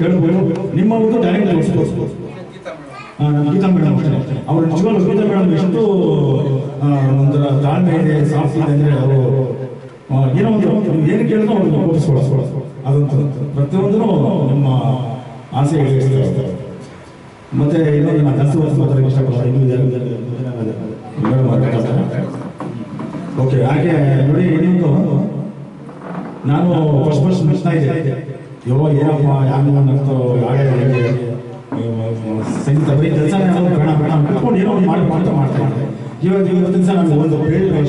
ಹೇಳ್ಬೋದು. ನಿಮ್ಮ ಒಂದು ಟ್ಯಾಲೆಂಟ್ ತೋರಿಸ್ಬೋದು. ಗೀತಾ ಮೇಡಮ್ ಅಷ್ಟೇ, ಅವ್ರು ನಿಜವಾಗ್ಲೂ ಗೀತಾ ಮೇಡಮ್ ಎಷ್ಟು ಒಂಥರ ತಾಳ್ಮೆ ಇದೆ, ಸಾಫ್ಟ್ ಇದೆ ಅಂದರೆ ಅವರು ಏನೋ ಒಂದು ಏನು ಕೇಳಿದ್ರು ಅವ್ರಿಗೆ ತೋರಿಸ್ಕೊಳ್ಳೋ ಅದಂತ ಪ್ರತಿಯೊಂದೂ ನಮ್ಮ ಆಸೆ ಈಡೇರಿಸ್ತಾರೆ. ಮತ್ತೆ ಇನ್ನೊಂದು ನಾನು ಜಾಸ್ತಿ ವರ್ಷ ಮಾತಾಡೋಕ್ಕೆ ಇಷ್ಟಪಡ್ತಾರೆ. ಓಕೆ, ಹಾಗೆ ನೋಡಿ ಇನ್ನೊಂದು ನಾನು ಫಸ್ಟ್ ಮಿಸ್ತಾ ಇದ್ದೆ, ಏನಪ್ಪ ಯಾರು ನಗ್ತೋ ಹಾಗೆ ಸಂಗೀತ ಬರೀ ಕೆಲಸ ಬೇಡ ಬೇಡ ಅಂದ್ಕೊಂಡು ಏನೋ ಒಂದು ಮಾಡ್ತಾ ಇದ್ದೆ. ಇವತ್ತಿನ ಸಹ ನಾನು ಒಂದು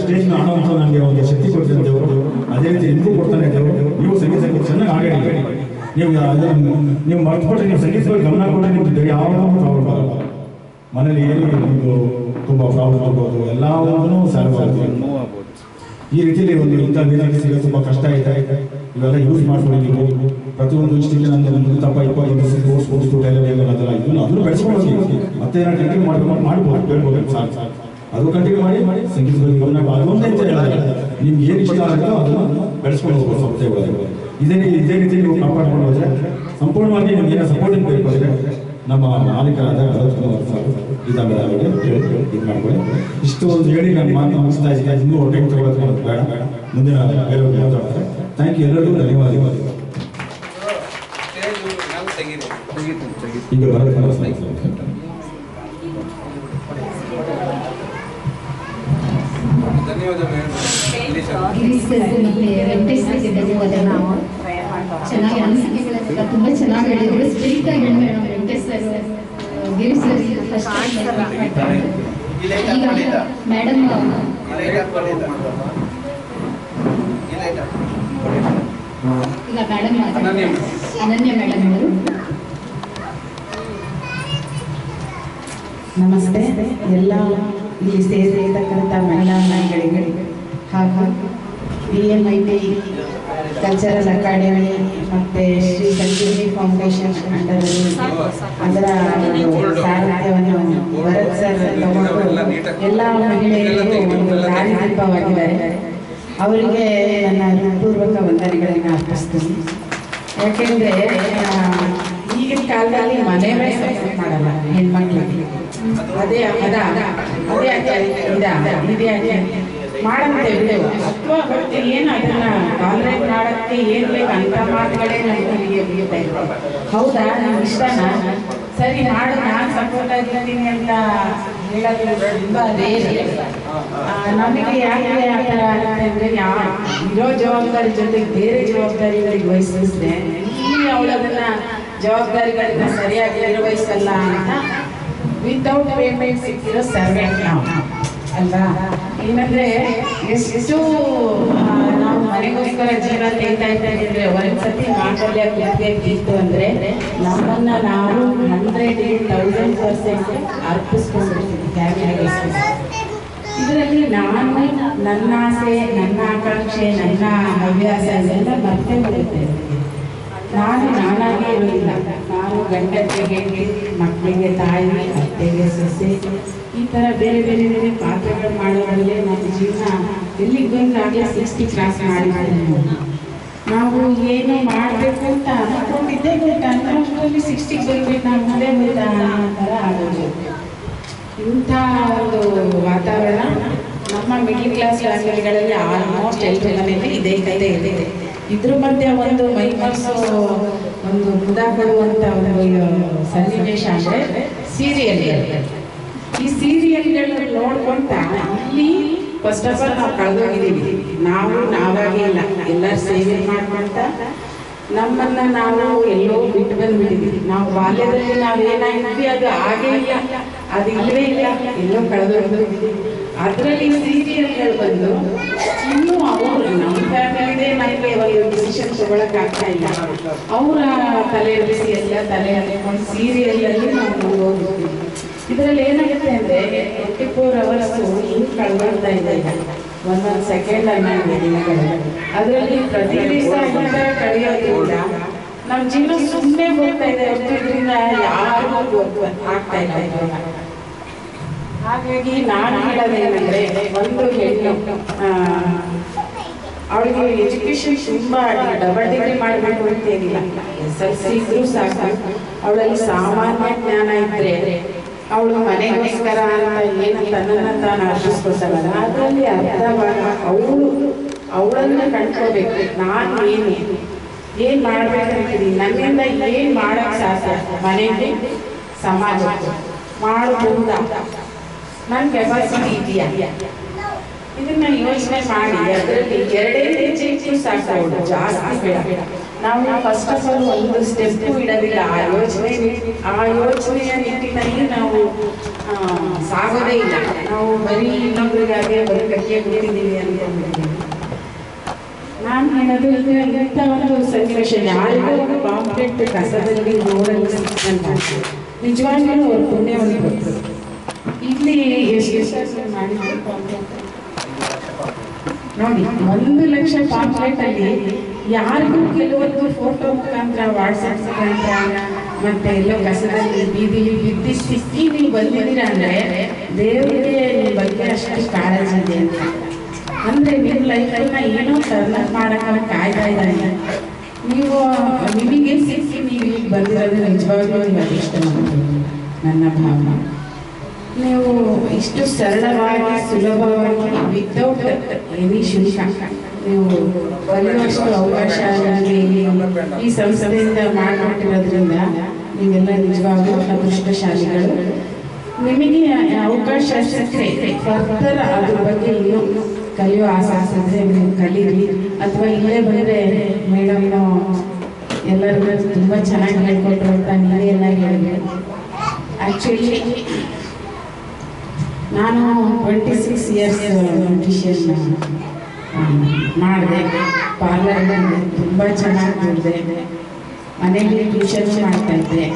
ಸ್ಟೇಜ್ನ ಆಡೋಂಥ ನನಗೆ ಒಂದು ಶಕ್ತಿ ಕೊಡ್ತೀನಿ ದೇವರು, ಅದೇ ರೀತಿ ನಿಮಗೂ ಕೊಡ್ತಾನೆ ದೇವರು. ನೀವು ಸಂಗೀತ ಚೆನ್ನಾಗಿ ಹಾಡಿ, ನೀವು ಮರ್ತ್ಬಿಟ್ರೆ ನೀವು ಸಂಗೀತವಾಗಿ ಗಮನ ಕೊಟ್ಟರೆ ನಿಮ್ಗೆ ಯಾವುದೋ ಪ್ರಾಬ್ಲಮ್ ಆಗಲ್ಲ. ಮನೇಲಿ ಏನು ನಿಮ್ಮದು ತುಂಬ ಪ್ರಾಬ್ಲಮ್ ಆಗ್ಬೋದು, ಎಲ್ಲವನ್ನೂ ಸಾಲ್ವ್ ಆಗ್ಬೋದು. ಈ ರೀತಿಯಲ್ಲಿ ಒಂದು ಇಂಥ ವೇದಿಕೆ ಸಿಗೋದು ತುಂಬ ಕಷ್ಟ ಇದೆ. ಇವೆಲ್ಲ ಯೂಸ್ ಮಾಡ್ಕೊಳ್ಳಿ ನೀವು. ಪ್ರತಿಯೊಂದು ಇಷ್ಟಿಗೆ ನನ್ನ ತಪ್ಪ ಸ್ಪೋರ್ಟ್ಸ್ ಅದೆಲ್ಲ ಇದನ್ನು ಅದನ್ನು ಬೆಳೆಸ್ಕೊಳ್ಳೋದು. ಮತ್ತೆ ನಾನು ಕಂಟಿನ್ಯೂ ಮಾಡ್ಬೋದು ಹೇಳ್ಬೋದು ಸಾಕು. ಅದು ಕಂಟಿನ್ಯೂ ಮಾಡಿ ಸಂಗೀತ ಬಗ್ಗೆ ಗಮನ ಅದೊಂದೇ ಅಂತ ಹೇಳಿದ್ರೆ ನಿಮ್ಗೆ ಏನು ಇಷ್ಟ ಆಗುತ್ತೋ ಅದನ್ನು ಬೆಳೆಸ್ಕೊಂಡು ಹೋಗ್ಬೋದು ಸಂಸ್ಥೆ ಒಳಗೆ. ಇದೇ ರೀತಿ ನೀವು ಕಾಪಾಡ್ಕೊಂಡು ಹೋದರೆ ಸಂಪೂರ್ಣವಾಗಿ ನಿಮ್ಗೆ ಏನೋ ಸಪೋರ್ಟಿಂಗ್ ಬೇಕು ಅಂದರೆ ನಮ್ಮ ಮಾಲೀಕರಾದ ಗೀತಾ ಮೇಡಮ್ ಅವರಿಗೆ ಇದು ಮಾಡ್ಕೊಳ್ಳಿ. ಇಷ್ಟು ಒಂದು ಹೇಳಿ ನನ್ನ ಮಾತು ಮುಗಿಸ್ತಾ ಇದ್ದೀನಿ. ಇನ್ನೂ ಟೈಮ್ ತಗೊಳ್ಳೋದು ಬೇಡ, ಮುಂದಿನ ಬೇರೆ ಮಾತಾಡ್ತಾರೆ. ಥ್ಯಾಂಕ್ ಯು, ಎಲ್ಲರಿಗೂ ಧನ್ಯವಾದಗಳು. ಈಗ ಚೆನ್ನಾಗಿ ಅನಿಸಿಕೆಗಳೆಲ್ಲ ತುಂಬ ಚೆನ್ನಾಗಿ ಹೇಳಿದ್ರು. ಸ್ಟ್ರೀಟ್ ಆಗಿ ಮೇಡಮ್ ವೆಂಕಟೇಶ್ ಸರ್, ಗಿರಿ ಸರ್ ಫಸ್ಟ್ ಈಗ ಮೇಡಮ್ ಅನನ್ಯ ಮೇಡಮ್ ಅವರು. ನಮಸ್ತೆ ಎಲ್ಲ ಇಲ್ಲಿ ಸೇರಿರ್ತಕ್ಕಂಥ ಮಹಿಳಾ ನಾಯಿಗಳಿಗೆ ಹಾಗೂ DMIT ಕಲ್ಚರಲ್ ಅಕಾಡೆಮಿ ಮತ್ತು ಶ್ರೀ ಸಂಜೀವಿನಿ ಫೌಂಡೇಶನ್ ಅಂಡರಲ್ಲಿ ಅದರ ಸಾರಥ್ಯವನ್ನು ಭರತ್ ಸರ್ ತಗೊಂಡು ಎಲ್ಲ ಮಹಿಳೆಯರಿಗೂ ಒಂದು ದಾರಿದೀಪವಾಗಿದ್ದಾರೆ. ಅವರಿಗೆ ನನ್ನ ಹೃತ್ಪೂರ್ವಕ ವಂದನೆಗಳನ್ನು ಅರ್ಪಿಸ್ತೀನಿ. ಯಾಕೆಂದರೆ ಈಗಿನ ಕಾಲದಲ್ಲಿ ಮನೆ ಸಪೋರ್ಟ್ ಮಾಡಲ್ಲ ಹೆಣ್ಮಕ್ಳಿಗೆ. ಅದೇ ಮಾಡಂತೆ ಬಿಡು, ಅಥವಾ ಮತ್ತೆ ಏನು ಅದನ್ನ ಟಾಲರೇಟ್ ಮಾಡೋಕ್ಕೆ ಏನು ಬೇಕು ಅಂತ ಮಾತುಗಳೇ ನನಗೆ ಬೀಳ್ತಾ ಇದೆ. ಹೌದಾ, ನಂಗೆ ಇಷ್ಟನಾ, ಸರಿ ಮಾಡು, ನಾನು ಸಪೋರ್ಟ್ ಆಗಿರ್ತೀನಿ ಅಂತ ಹೇಳೋದು ತುಂಬ ರೇರ್. ನಮಗೆ ಯಾಕೆ ಆ ಥರ ಆಗುತ್ತೆ ಅಂದರೆ ಇರೋ ಜವಾಬ್ದಾರಿ ಜೊತೆಗೆ ಬೇರೆ ಜವಾಬ್ದಾರಿಗಳಿಗೆ ವಹಿಸಿದ್ರೆ ಇಲ್ಲಿ ಅವಳು ಅದನ್ನ ಜವಾಬ್ದಾರಿಗಳನ್ನ ಸರಿಯಾಗಿ ನಿರ್ವಹಿಸಲ್ಲ ಅಂತ ವಿತೌಟ್ ಪೇಮೆಂಟ್ ಸಿಕ್ಕಿರೋ ಸರ್ವೆಂಟ್ ನಾವು ಅಲ್ವಾ. ಏನಂದ್ರೆ ಎಷ್ಟು ನಾವು ಮನೆಗೋಸ್ಕರ ಜೀವ ತೆಗಿತಾ ಇದ್ದೀವಿ ಅಂದರೆ ಒಂದ್ಸತಿ ಮಾಂಗಲ್ಯ ಕುತ್ತಿಗೆಗಿತ್ತು ಅಂದರೆ ನಮ್ಮನ್ನು ನಾವು 100,000% ಅರ್ಪಿಸ್ಕೊಂಡಿರ್ತೀವಿ ಫ್ಯಾಮಿಲಿಗೋಸ್ಕರ. ಇದರಲ್ಲಿ ನಾನು ನನ್ನ ಆಸೆ, ನನ್ನ ಆಕಾಂಕ್ಷೆ, ನನ್ನ ಹವ್ಯಾಸ ಎಲ್ಲ ಮರ್ತೇ ಬಿಡುತ್ತೇನೆ. ನಾನಾಗಿ ಇರೋದಿಲ್ಲ. ನಾನು ಗಂಡನಿಗೆ ಹೆಂಡತಿ, ಮಕ್ಕಳಿಗೆ ತಾಯಿ, ಅತ್ತೆಗೆ ಸೊಸೆ, ಈ ಥರ ಬೇರೆ ಬೇರೆ ಬೇರೆ ಪಾತ್ರಗಳು ಮಾಡೋದ್ರಲ್ಲೇ ನಮ್ಮ ಜೀವನ ಎಲ್ಲಿಗೆ ಬಂದಾಗಲೇ 60 ಕ್ರಾಸ್ ಮಾಡಿದ್ದೀವಿ. ನಾವು ಏನು ಮಾಡಬೇಕು ಅಂತ ಅಂದ್ಕೊಂಡಿದ್ದೇ ಗೊತ್ತಾ ಅಂದ್ರಲ್ಲಿ 60 ಬಂದ್ಬಿಟ್ಟು ನಾವು ಮುಂದೆ ಗೊತ್ತಾ ಅನ್ನೋ ಥರ ಆಗೋದು. ಇಂಥ ಒಂದು ವಾತಾವರಣ ನಮ್ಮ ಮಿಡ್ಲ್ ಕ್ಲಾಸ್ ಫ್ಯಾಮಿಲಿಗಳಲ್ಲಿ ಆಲ್ಮೋಸ್ಟ್ ಎಲ್ಲರ ಮನೆಯಲ್ಲಿ ಇದೇ ಕೈದೇ ಇದೆ. ಇದ್ರ ಮಧ್ಯೆ ಒಂದು ಮೈಮನಸ್ಸು ಒಂದು ಮುದ ಕೊಡುವಂಥ ಒಂದು ಸನ್ನಿವೇಶ ಅಂದರೆ ಸೀರಿಯಲ್ಗಳು. ಈ ಸೀರಿಯಲ್ಗಳು ನೋಡ್ಕೊಂತ ಇಲ್ಲಿ ಫಸ್ಟ್ ಆಫ್ ಆಲ್ ನಾವು ಕಳೆದೋಗಿದ್ದೀವಿ. ನಾವಾಗೇ ಇಲ್ಲ, ಎಲ್ಲರೂ ಸೇವೆ ಮಾಡ್ಕೊಂತ ನಮ್ಮನ್ನು ನಾವು ಎಲ್ಲೋ ಬಿಟ್ಟು ಬಂದ್ಬಿಟ್ಟಿದ್ದೀವಿ. ನಾವು ಬಾಲ್ಯದಲ್ಲಿ ನಾವೇನಾಗಿದ್ವಿ ಅದು ಹಾಗೇ ಇಲ್ಲ, ಅದು ಇಲ್ಲವೇ ಇಲ್ಲ, ಎಲ್ಲೋ ಕಳೆದೋಗಿದ್ದೀವಿ. ಅದರಲ್ಲಿ ಸೀರಿಯಲ್ಗಳು ಬಂದು ಇನ್ನೂ ಅವರು ನಮ್ಮ ಫ್ಯಾಮಿಲಿದೇ ನಮಗೆ ಒಂದು ಡಿಸಿಷನ್ ತಗೊಳಕ್ಕಾಗ್ತಾ ಇಲ್ಲ. ಅವರ ತಲೆ ಬಿಸಿ ಎಲ್ಲ ತಲೆ ಹಾಕೊಂಡು ಸೀರಿಯಲಲ್ಲಿ ನಾವು ಹೋಗ್ತೀವಿ. ಇದರಲ್ಲಿ ಏನಾಗುತ್ತೆ ಅಂದರೆ 24 hours ಹಿಂಗೆ ಕಳ್ಕೊಳ್ತಾ ಇದೆ, ಒಂದೊಂದು ಸೆಕೆಂಡ್ ಅನ್ನೋ ದಿನಗಳು. ಅದರಲ್ಲಿ ಪ್ರತಿ ದಿವಸ ಇಂಥ ಕಳೆಯೋದ್ರಿಂದ ನಮ್ಮ ಜೀವನ ಸುಮ್ಮನೆ ಹೋಗ್ತಾ ಇದೆ, ಇದರಿಂದ ಯಾರಿಗೂ ಆಗ್ತಾ ಇಲ್ಲ ಇವಾಗ. ಹಾಗಾಗಿ ನಾನು ಹೇಳೋದೇನೆಂದರೆ ಒಂದು ಹೆಣ್ಣು ಅವಳಿಗೆ ಎಜುಕೇಶನ್ ತುಂಬ ಡಬಲ್ ಡಿಗ್ರಿ ಮಾಡಬೇಕು ಅಂತ ಏನಿಲ್ಲ, SSLC ಇದ್ರೂ ಸಾಕು. ಅವಳಲ್ಲಿ ಸಾಮಾನ್ಯ ಜ್ಞಾನ ಇದ್ರೆ ಅವಳು ಮನೆಗೋಸ್ಕರ ಅಂತ ಏನು ತನ್ನನ್ನು ತಾನು ಅರ್ಪಿಸ್ಕೊಳ್ತಾಳಲ್ಲ, ಅದರಲ್ಲಿ ಅರ್ಧ ಭಾಗ ಅವಳನ್ನು ಕಂಡ್ಕೋಬೇಕು. ನಾನು ಏನು ಮಾಡ್ಬೇಕಂತೀನಿ, ನನ್ನಿಂದ ಏನು ಮಾಡೋಕ್ಕೆ ಸಾಧ್ಯ, ಮನೆಗೆ ಸಮಾಜಕ್ಕೆ ಮಾಡಬಹುದಾ, ನನ್ನ ಕೆಪಾಸಿಟಿ ಇದೆಯಾ, ಇದನ್ನ ಯೋಚನೆ ಮಾಡಿ ಅದರಲ್ಲಿ 2 ಹೆಜ್ಜೆ ಇಟ್ಟು ಸಾಕು. ಅವಳು ಜಾಸ್ತಿ ಬೇಡ. ನಾವು ಫಸ್ಟ್ ಆಫ್ ಆಲ್ ಒಂದು ಸ್ಟೆಪ್ ಇಡೋದಿಲ್ಲ. ಆ ಯೋಚನೆಯ ನಿಟ್ಟಿನಲ್ಲಿ ನಾವು ಸಾಗೋದೇ ಇಲ್ಲ. ನಾವು ಬರೀ ಇನ್ನೊಬ್ಬರಿಗಾಗೆ ಬರೀ ಕಕ್ಕೆ ಬಿಟ್ಟಿದ್ದೀವಿ ಅನ್ಕೊಂಡಿದ್ದೀವಿ. ನಾನು ಹೇಳೋದು ಇಂಥ ಒಂದು ಸನ್ನಿವೇಶ ಯಾರಿಗೂ ಒಂದು ಕಾಂಪ್ಲೇಟ್ ಕಸದಲ್ಲಿ ರೋಡಲ್ಲಿ ನಿಜವಾಗ್ಲೂ ಅವ್ರು ಪುಣ್ಯವನ್ನು ಕೊಟ್ಟರು. ಇಲ್ಲಿ ಎಷ್ಟು ಮಾಡಿದ್ರು ನೋಡಿ, 1 ಲಕ್ಷ ಪಾಂಪ್ಲೆಟ್ ಅಲ್ಲಿ ಯಾರಿಗೂ ಕೆಲವೊಂದು ಫೋಟೋ ಮುಖಾಂತರ ವಾಟ್ಸಪ್ ಮುಖಾಂತರ ಮತ್ತೆ ಎಲ್ಲೋ ಕಸದಲ್ಲಿ ಬೀದಿಲಿ ಬಿದ್ದಿ ಸಿಕ್ಕಿ ನೀವು ಬಂದಿದ್ದೀರಾ ಅಂದ್ರೆ ದೇವರಿಗೆ ನಿಮ್ಮ ಬಗ್ಗೆ ಅಷ್ಟು ಕಾಳಜಿ ಇದೆ ಅಂತ. ಅಂದ್ರೆ ನಿಮ್ಮ ಲೈಫನ್ನ ಏನೋ ಟರ್ನ್ ಮಾಡಕ್ಕೆ ಕಾಯ್ತಾ ಇದ್ದಾನೆ. ನೀವು ನಿಮಗೆ ಸಿಕ್ಕಿ ನೀವು ಈಗ ಬಂದಿರೋದು ನಿಜವಾಗ್ಲೂ ನೀವು ಅದೃಷ್ಟ ನನ್ನ ಭಾವನೆ. ನೀವು ಇಷ್ಟು ಸರಳವಾಗಿ ಸುಲಭವಾಗಿ ವಿತೌಟ್ ಎನಿ ಶುಲ್ಕ ನೀವು ಬರೆಯುವಷ್ಟು ಅವಕಾಶ ಈ ಸಂಸ್ಥೆಯಿಂದ ಮಾಡಿಕೊಟ್ಟಿರೋದ್ರಿಂದ ನೀವೆಲ್ಲ ನಿಜವಾಗ್ಲೂ ಅದೃಷ್ಟಶಾಲಿಗಳು. ನಿಮಗೆ ಅವಕಾಶ ಸಿಕ್ಕರೆ ಫರ್ದರ್ ಅದ್ರ ಬಗ್ಗೆ ಇನ್ನೂ ಕಲಿಯೋ ಆಸಕ್ತಿದ್ರೆ ನೀವು ಕಲೀರಿ, ಅಥವಾ ಇಲ್ಲೇ ಬಂದರೆ ಮೇಡಮ್ ಎಲ್ಲರಿಗೂ ತುಂಬ ಚೆನ್ನಾಗಿ ಹೇಳ್ಕೊಟ್ರು ಅಂತ ನೀವೇ ಎಲ್ಲ ಹೇಳಿದ್ರು. ಆ್ಯಕ್ಚುಲಿ ನಾನು 26 ಇಯರ್ಸ್ ಬ್ಯೂಟಿಷಿಯನ್ ಮಾಡಿದೆ. ಪಾರ್ಲರ್ನಲ್ಲಿ ತುಂಬ ಚೆನ್ನಾಗಿ ದುಡಿದೆ. ಮನೆಯಲ್ಲಿ ಟ್ಯೂಷನ್ ಮಾಡ್ತಾಯಿದ್ದೆ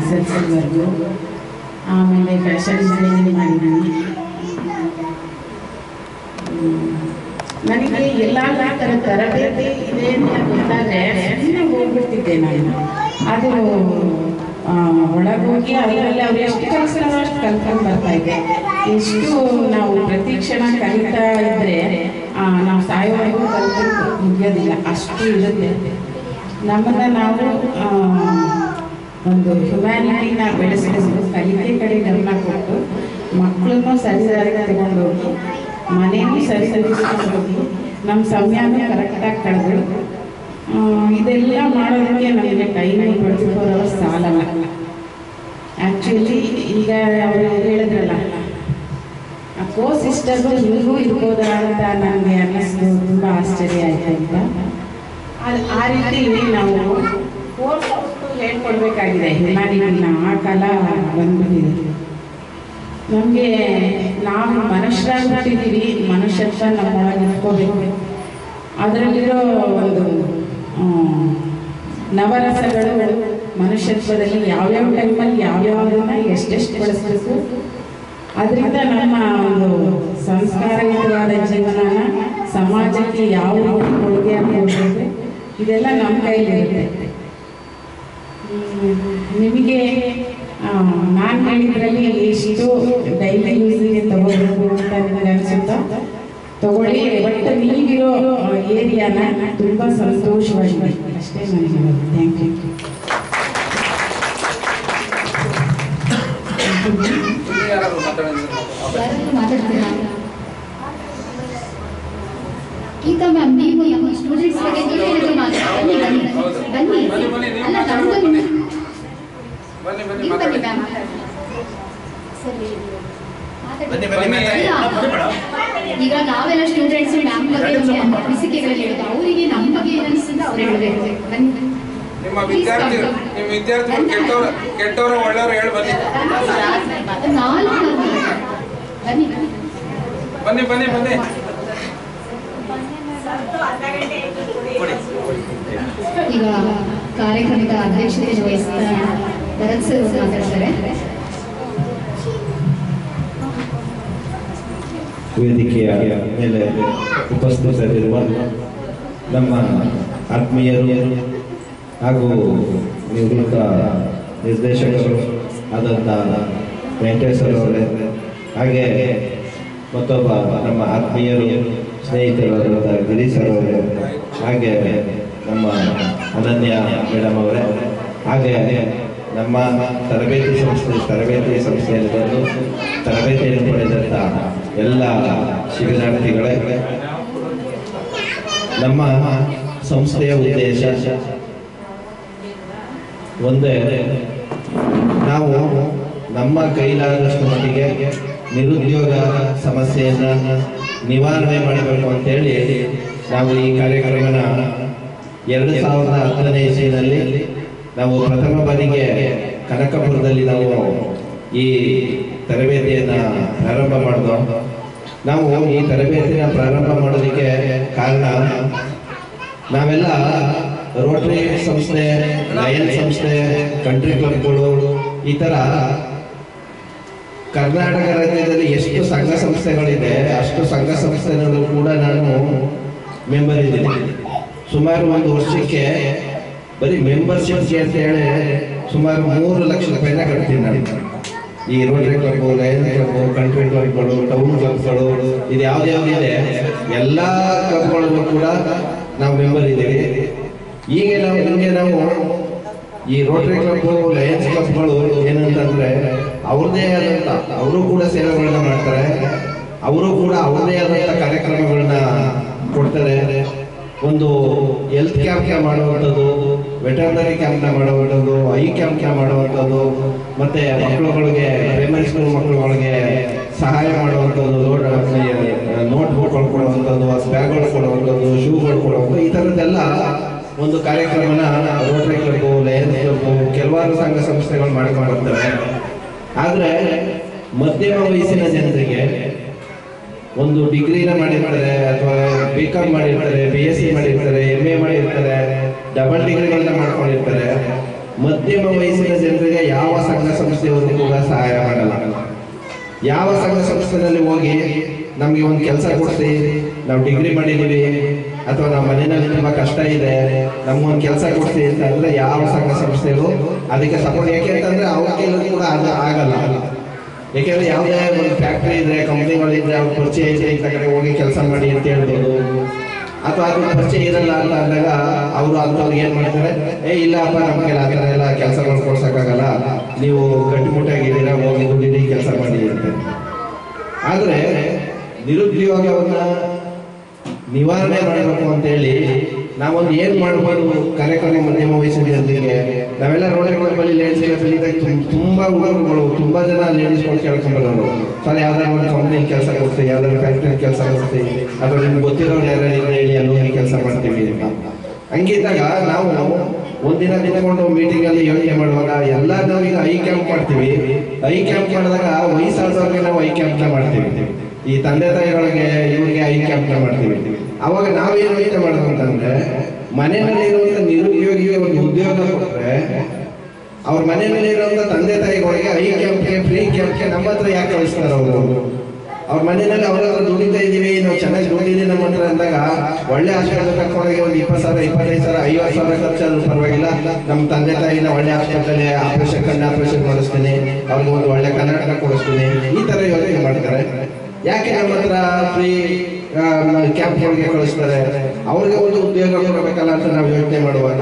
SSLCವರೆಗೂ. ಆಮೇಲೆ ಫ್ಯಾಷನ್ ಡಿಸೈನಿಂಗ್ ಮಾಡಿದ್ದೀನಿ. ನನಗೆ ಎಲ್ಲ ಥರ ತರಬೇತಿ ಇದೆ ಅಂತ ಗೊತ್ತಾದರೆ ಹೋಗ್ಬಿಡ್ತಿದ್ದೆ ನಾನು. ಅದು ಒಳಗೋಗಿ ಅದರಲ್ಲಿ ಅವ್ರು ಎಷ್ಟು ಕಲಿಸ್ತಾರೋ ಅಷ್ಟು ಕಲ್ತ್ಕೊಂಡು ಬರ್ತಾಯಿದ್ದೆ. ಎಷ್ಟು ನಾವು ಪ್ರತಿ ಕ್ಷಣ ಕಲಿತಾ ಇದ್ದರೆ ನಾವು ಸಾಯೋವರೆಗೂ ಕಲ್ತ್ಕೊಂಡು ಮುಗಿಯೋದಿಲ್ಲ, ಅಷ್ಟು ಇರುತ್ತೆ. ನಮ್ಮನ್ನು ನಾವು ಒಂದು ಹ್ಯುಮ್ಯಾನಿಟಿನ ಬೆಳೆಸಬೇಕು, ಕಲಿಕೆ ಕಡೆ ಗಮನ ಕೊಟ್ಟು ಮಕ್ಕಳನ್ನು ಸರಿದಾರಿಗೆ ತಗೊಂಡು ಹೋಗಿ ಮನೆಯೂ ಸರಿಸರಿಸ್ಕೊಂಡು ಹೋಗಿ ನಮ್ಮ ಸಮಯನೂ ಕರೆಕ್ಟಾಗಿ ಕಳೆದು ಇದೆಲ್ಲ ಮಾಡೋದಕ್ಕೆ ನಮಗೆ ಟೈಮ್ 24 hours ಸಾಲಲ್ಲ. ಆ್ಯಕ್ಚುಲಿ ಈಗ ಅವರು ಹೇಳಿದ್ರಲ್ಲ ಕೋ ಸಿಸ್ಟರ್ದು ನಿಮಗೂ ಇರ್ಬೋದಾ ಅಂತ ನನಗೆ ಅನ್ನಿಸ್ತು. ತುಂಬ ಆಶ್ಚರ್ಯ ಆಯ್ತು ಅಂತ. ಆ ರೀತಿ ನಾವು ಕೋರ್ಸ್ ಹೇಳ್ಕೊಡ್ಬೇಕಾಗಿದೆ ಹ್ಯುಮ್ಯಾನಿಟಿನ. ಆ ಕಾಲ ಬಂದ್ಬಿಟ್ಟಿದೆ ನಮಗೆ. ನಾವು ಮನುಷ್ಯರಾಗಿ ಹುಟ್ಟಿದ್ದೀವಿ, ಮನುಷ್ಯತ್ವ ನಮ್ಮೊಳಗೆ ಇಟ್ಕೋಬೇಕು. ಅದರಲ್ಲಿರೋ ಒಂದು ನವರಸಗಳು ಮನುಷ್ಯತ್ವದಲ್ಲಿ ಯಾವ್ಯಾವ ಟೈಮಲ್ಲಿ ಯಾವ್ಯಾವುದನ್ನ ಎಷ್ಟೆಷ್ಟು ಬಳಸಬೇಕು, ಅದರಿಂದ ನಮ್ಮ ಒಂದು ಸಂಸ್ಕಾರಯುತವಾದ ಜೀವನನ ಸಮಾಜಕ್ಕೆ ಯಾವ ರೀತಿ ಕೊಡುಗೆಯನ್ನು ಕೊಡಬೇಕು, ಇದೆಲ್ಲ ನಮ್ಮ ಕೈಲಿರುತ್ತೆ. ನಿಮಗೆ ನಾನು ಹೇಳಿದ್ರಲ್ಲಿ ಎಷ್ಟು ಡೈಲಿ ಯೂಸಿಗೆ ತಗೋಬೇಕು ಅಂತ ನಿಮಗೆ ಅನಿಸುತ್ತಾ ತಗೊಳ್ಳಿ. ಬಟ್ ನೀವಿರೋ ಏರಿಯಾನ ತುಂಬ ಸಂತೋಷವಾಗಿದೆ ಅಷ್ಟೇ ನನಗೆ. Thank you. ಮಾತಾಡ್ತೀರಾ ಈಗ ಮ್ಯಾಮ್? ನೀವು ನಮ್ಮ ಸ್ಟೂಡೆಂಟ್ಸ್ ಬಗ್ಗೆ ನೀವು ಹೇಳಿದ್ರು ಬನ್ನಿ ಅಲ್ಲ ತಗೊಂಡು ನೀವು ಬನ್ನಿ ಮ್ಯಾಮ್. ಸರಿ ಈಗ ನಾವೆಲ್ಲ ಸ್ಟೂಡೆಂಟ್ಸ್ ಮ್ಯಾಮ್ ಬಗ್ಗೆ ಅನಿಸಿಕೆಗಳು ಹೇಳೋದು, ಅವರಿಗೆ ನಮ್ಮ ಬಗ್ಗೆ ಏನಿಸ್ತದೆ ಅವ್ರು ಹೇಳಬೇಕು. ಬನ್ನಿ ನಿಮ್ಮ ವಿದ್ಯಾರ್ಥಿಗಳು ಕೆಟ್ಟವರು ಒಳ್ಳೆಯವರು ಹೇಳಿ ಬನ್ನಿ. ಬನ್ನಿ ಬನ್ನಿ ಬನ್ನಿ ಬನ್ನಿ. ಈಗ ಕಾರ್ಯಕ್ರಮದ ಅಧ್ಯಕ್ಷತೆ ವಹಿಸಿದ ಭರತ್ ಸರ್ ಮಾತಾಡ್ತಾರೆ. ವೇದಿಕೆಯ ಮೇಲೆ ಉಪಸ್ಥಿತರಿರುವ ನಮ್ಮ ಆತ್ಮೀಯರು ಹಾಗೂ ನಿವೃತ್ತ ನಿರ್ದೇಶಕರು ಆದಂಥ ವೆಂಕಟೇಶ್ವರ ಅವರೇ, ಹಾಗೆ ಮತ್ತೊಬ್ಬ ನಮ್ಮ ಆತ್ಮೀಯರು ಸ್ನೇಹಿತರಾದಂಥ ಗಿರಿ ಸರ್ ಅವರೇ, ಹಾಗೆ ನಮ್ಮ ಅನನ್ಯ ಮೇಡಮ್ ಅವರೇ, ಹಾಗೆ ನಮ್ಮ ತರಬೇತಿ ಸಂಸ್ಥೆಯಲ್ಲಿ ಬಂದು ತರಬೇತಿಯನ್ನು ಪಡೆದಂಥ ಎಲ್ಲ ಶಿಬಿರಾರ್ಥಿಗಳೇ, ನಮ್ಮ ಸಂಸ್ಥೆಯ ಉದ್ದೇಶ ಒಂದೇ, ನಾವು ನಮ್ಮ ಕೈಲಾದಷ್ಟು ಮಟ್ಟಿಗೆ ನಿರುದ್ಯೋಗ ಸಮಸ್ಯೆಯನ್ನು ನಿವಾರಣೆ ಮಾಡಬೇಕು ಅಂತೇಳಿ ನಾವು ಈ ಕಾರ್ಯಕ್ರಮನ 2010ನೇ ಇಸ್ವಿನಲ್ಲಿ ನಾವು ಪ್ರಥಮ ಬಾರಿಗೆ ಕನಕಪುರದಲ್ಲಿ ನಾವು ಈ ತರಬೇತಿಯನ್ನು ಪ್ರಾರಂಭ ಮಾಡಿದೋ. ನಾವು ಈ ತರಬೇತಿನ ಪ್ರಾರಂಭ ಮಾಡೋದಕ್ಕೆ ಕಾರಣ, ನಾವೆಲ್ಲ ರೋಟರಿ ಸಂಸ್ಥೆ, ಲಯನ್ ಸಂಸ್ಥೆ, ಕಂಟ್ರಿ ಕ್ಲಬ್ಗಳು, ಈ ಥರ ಕರ್ನಾಟಕ ರಾಜ್ಯದಲ್ಲಿ ಎಷ್ಟು ಸಂಘ ಸಂಸ್ಥೆಗಳಿದೆ ಅಷ್ಟು ಸಂಘ ಸಂಸ್ಥೆಗಳು ಕೂಡ ನಾನು ಮೆಂಬರ್ ಇದ್ದೀನಿ. ಸುಮಾರು ಒಂದು ವರ್ಷಕ್ಕೆ ಬರೀ ಮೆಂಬರ್ಶಿಪ್ಗೆ ಅಂತ ಹೇಳಿ ಸುಮಾರು 3 ಲಕ್ಷ ರೂಪಾಯಿನ ಕಟ್ತೀನಿ ನಾನು. ಈ Rotary Club, Lion Club, country ಕ್ಲಬ್ಗಳು, ಟೌನ್ ಕ್ಲಬ್ಗಳು, ಇದು ಯಾವ್ದ್ಯಾವ್ದಿದೆ ಎಲ್ಲ ಕ್ಲಬ್ಗಳಲ್ಲೂ ಕೂಡ ನಾವು ಮೆಂಬರ್ ಇದ್ದೀವಿ. ಈಗ ನಾವು ಈ ರೋಟರಿ ಕ್ಲಬ್, ಲಯನ್ಸ್ ಕ್ಲಬ್ಗಳು ಏನಂತಂದ್ರೆ ಅವ್ರದ್ದೇ ಆದಂಥ, ಅವರು ಕೂಡ ಸೇವೆಗಳನ್ನ ಮಾಡ್ತಾರೆ, ಅವರು ಕೂಡ ಅವ್ರದ್ದೇ ಆದಂಥ ಕಾರ್ಯಕ್ರಮಗಳನ್ನ ಕೊಡ್ತಾರೆ. ಒಂದು ಹೆಲ್ತ್ ಕ್ಯಾಂಪ್ ಮಾಡುವಂಥದ್ದು, ವೆಟರ್ನರಿ ಕ್ಯಾಂಪ್ನ ಮಾಡುವಂಥದ್ದು, ಐ ಕ್ಯಾಂಪ್ನ ಮಾಡುವಂಥದ್ದು, ಮತ್ತೆ ಮಕ್ಕಳುಗಳಿಗೆ, ಪ್ರೈಮರಿ ಸ್ಕೂಲ್ ಮಕ್ಕಳುಗಳಿಗೆ ಸಹಾಯ ಮಾಡುವಂಥದ್ದು, ನೋಟ್ಬುಕ್ಗಳು ಕೊಡುವಂಥದ್ದು, ಬ್ಯಾಗ್ಗಳು ಕೊಡುವಂಥದ್ದು, ಶೂಗಳು ಕೊಡುವಂಥದ್ದು, ಈ ಥರದ್ದೆಲ್ಲ ಒಂದು ಕಾರ್ಯಕ್ರಮನ ರೋಟರಿ ಕ್ಲಬ್, ಲಯನ್ಸ್ ಕ್ಲಬ್, ಕೆಲವಾರು ಸಂಘ ಸಂಸ್ಥೆಗಳು ಮಾಡುತ್ತವೆ. ಆದರೆ ಮಧ್ಯಮ ವಯಸ್ಸಿನ ಜನರಿಗೆ ಒಂದು ಡಿಗ್ರಿನ ಮಾಡಿರ್ತಾರೆ, ಅಥವಾ BCom ಮಾಡಿರ್ತಾರೆ, BSc ಮಾಡಿರ್ತಾರೆ, MA ಮಾಡಿರ್ತಾರೆ, ಡಬಲ್ ಡಿಗ್ರಿಗಳನ್ನ ಮಾಡ್ಕೊಂಡಿರ್ತಾರೆ. ಮಧ್ಯಮ ವಯಸ್ಸಿನ ಜನರಿಗೆ ಯಾವ ಸಂಘ ಸಂಸ್ಥೆಯವರು ಕೂಡ ಸಹಾಯ ಮಾಡಲ್ಲ. ಯಾವ ಸಂಘ ಸಂಸ್ಥೆಯಲ್ಲಿ ಹೋಗಿ ನಮಗೆ ಒಂದು ಕೆಲಸ ಕೊಡಿಸಿ, ನಾವು ಡಿಗ್ರಿ ಮಾಡಿದ್ದೀವಿ ಅಥವಾ ನಮ್ಮ ಮನೆಯಲ್ಲಿ ತುಂಬ ಕಷ್ಟ ಇದೆ, ನಮ್ಗೊಂದು ಕೆಲಸ ಕೊಡಿಸಿ ಅಂತ ಅಂದರೆ ಯಾವ ಸಂಘ ಸಂಸ್ಥೆಗಳು ಅದಕ್ಕೆ ಸಪೋರ್ಟ್. ಯಾಕೆ ಅಂತಂದರೆ ಅವ್ರ ಕೆಲವರು ಕೂಡ ಅದು ಆಗಲ್ಲ. ಯಾಕೆಂದರೆ ಯಾವುದೇ ಒಂದು ಫ್ಯಾಕ್ಟ್ರಿ ಇದ್ರೆ, ಕಂಪ್ನಿಗಳಿದ್ರೆ, ಅವ್ರ ಪರಿಚಯ ಇದೆ, ಇಂಥ ಕಡೆ ಹೋಗಿ ಕೆಲಸ ಮಾಡಿ ಅಂತ ಹೇಳ್ಬೋದು. ಅಥವಾ ಅದ್ರ ಪರಿಚಯ ಇರಲ್ಲ ಅಂತ ಅಂದಾಗ ಅವರು ಅಂಥವ್ರಿಗೆ ಏನು ಮಾಡ್ತಾರೆ, ಇಲ್ಲಪ್ಪ ನಮಗೆ ಆ ಥರ ಎಲ್ಲ ಕೆಲಸಗಳು ಕೊಡ್ಸೋಕ್ಕಾಗಲ್ಲ, ನೀವು ಗಟ್ಟಿಮುಟ್ಟಾಗಿದ್ದೀರಾ, ಹೋಗಿ ದುಡ್ಡಿದ್ದು ಕೆಲಸ ಮಾಡಿ ಅಂತ. ಆದರೆ ನಿರುದ್ಯೋಗವನ್ನು ನಿವಾರಣೆ ಮಾಡಬೇಕು ಅಂತೇಳಿ ನಾವೊಂದು ಏನು ಮಾಡ್ಬೋದು ಕಾರ್ಯಕ್ರಮ ಮಧ್ಯಮ ವಯಸ್ಸಿನ ಜನರಿಗೆ. ನಾವೆಲ್ಲ ರೋಟರಿ ಕ್ಲಬ್ಬಲ್ಲಿ ಲೇಡೀಸ್ ಕ್ಲಬ್ಬಲ್ಲಿ ತುಂಬ ಹುಡುಗರುಗಳು, ತುಂಬ ಜನ ಲೇಡೀಸ್ಗಳು ಕೇಳ್ಕೊಂಡ್ಬರೋರು, ಸರ್ ಯಾವ್ದಾದ್ರು ಒಂದು ಕಂಪ್ನಿಯಲ್ಲಿ ಕೆಲಸ ಕೊಡ್ತೀವಿ, ಯಾವ್ದಾದ್ರು ಫ್ಯಾಕ್ಟ್ರಿಯಲ್ಲಿ ಕೆಲಸ ಕೊಡ್ತೀವಿ, ಅಥವಾ ನಿಮ್ಗೆ ಗೊತ್ತಿರೋರು ಯಾರು ಹೇಳಿ ಅಲ್ಲಿ ಹೋಗಿ ಕೆಲಸ ಮಾಡ್ತೀವಿ ಅಂತ. ಹಂಗಿದ್ದಾಗ ನಾವು ಒಂದಿನ ನಿಂತ್ಕೊಂಡು ಮೀಟಿಂಗಲ್ಲಿ ಯೋಚನೆ ಮಾಡುವಾಗ ಎಲ್ಲ ನಾವು ಈಗ ಐ ಕ್ಯಾಂಪ್ ಮಾಡ್ತೀವಿ. ಐ ಕ್ಯಾಂಪ್ ಮಾಡಿದಾಗ ವಯಸ್ಸಾದವ್ರಿಗೆ ನಾವು ಐ ಕ್ಯಾಂಪ್ನ ಮಾಡ್ತೀವಿ, ಈ ತಂದೆ ತಾಯಿಗಳಿಗೆ ಇವ್ರಿಗೆ ಐ ಕ್ಯಾಂಪ್ನ ಮಾಡ್ತೀವಿ. ಅವಾಗ ನಾವೇನು ಯೋಚನೆ ಮಾಡೋದು ಅಂತಂದ್ರೆ, ಮನೆಯಲ್ಲಿ ಇರುವಂಥ ನಿರುದ್ಯೋಗಿಗೆ ಒಂದು ಉದ್ಯೋಗ ಕೊಟ್ಟರೆ ಅವ್ರ ಮನೆಯಲ್ಲಿ ಇರುವಂಥ ತಂದೆ ತಾಯಿಗಳಿಗೆ ಐ ಕ್ಯಾಂಪ್ಗೆ, ಫ್ರೀ ಕ್ಯಾಂಪ್ಗೆ ನಮ್ಮ ಹತ್ರ ಯಾಕೆ ಕಳಿಸ್ತಾರೆ ಅವರು? ಅವ್ರ ಮನೆಯಲ್ಲಿ ಅವ್ರ ಹತ್ರ ದುಡಿತಾ ಇದ್ದೀವಿ, ನಾವು ಚೆನ್ನಾಗಿ ದುಡಿದೀವಿ ನಮ್ಮ ಹತ್ರ ಅಂದಾಗ ಒಳ್ಳೆ ಹಾಸ್ಪಿಟಲ್ ಕರ್ಕೊಂಡೋಗಿ ಒಂದು 20,000, 25,000, 50,000 ಖರ್ಚಾದ್ರೂ ಪರವಾಗಿಲ್ಲ, ನಮ್ಮ ತಂದೆ ತಾಯಿನ ಒಳ್ಳೆ ಹಾಸ್ಪಿಟಲ್ ಕಣ್ಣು ಆಪರೇಷನ್ ಮಾಡಿಸ್ತೀನಿ, ಅವ್ರಿಗೆ ಒಂದು ಒಳ್ಳೆ ಕನ್ನಡಕ ಕೊಡಿಸ್ತೀನಿ, ಈ ಥರ ಯೋಚನೆ ಮಾಡ್ತಾರೆ. ಯಾಕೆ ನಮ್ಮ ಹತ್ರ ಫ್ರೀ ಕ್ಯಾಂಪ್ಗಳಿಗೆ ಕಳಿಸ್ತಾರೆ? ಅವ್ರಿಗೆ ಒಂದು ಉದ್ಯೋಗ ಕೊಡಬೇಕಲ್ಲ ಅಂತ ನಾವು ಯೋಚನೆ ಮಾಡುವಾಗ,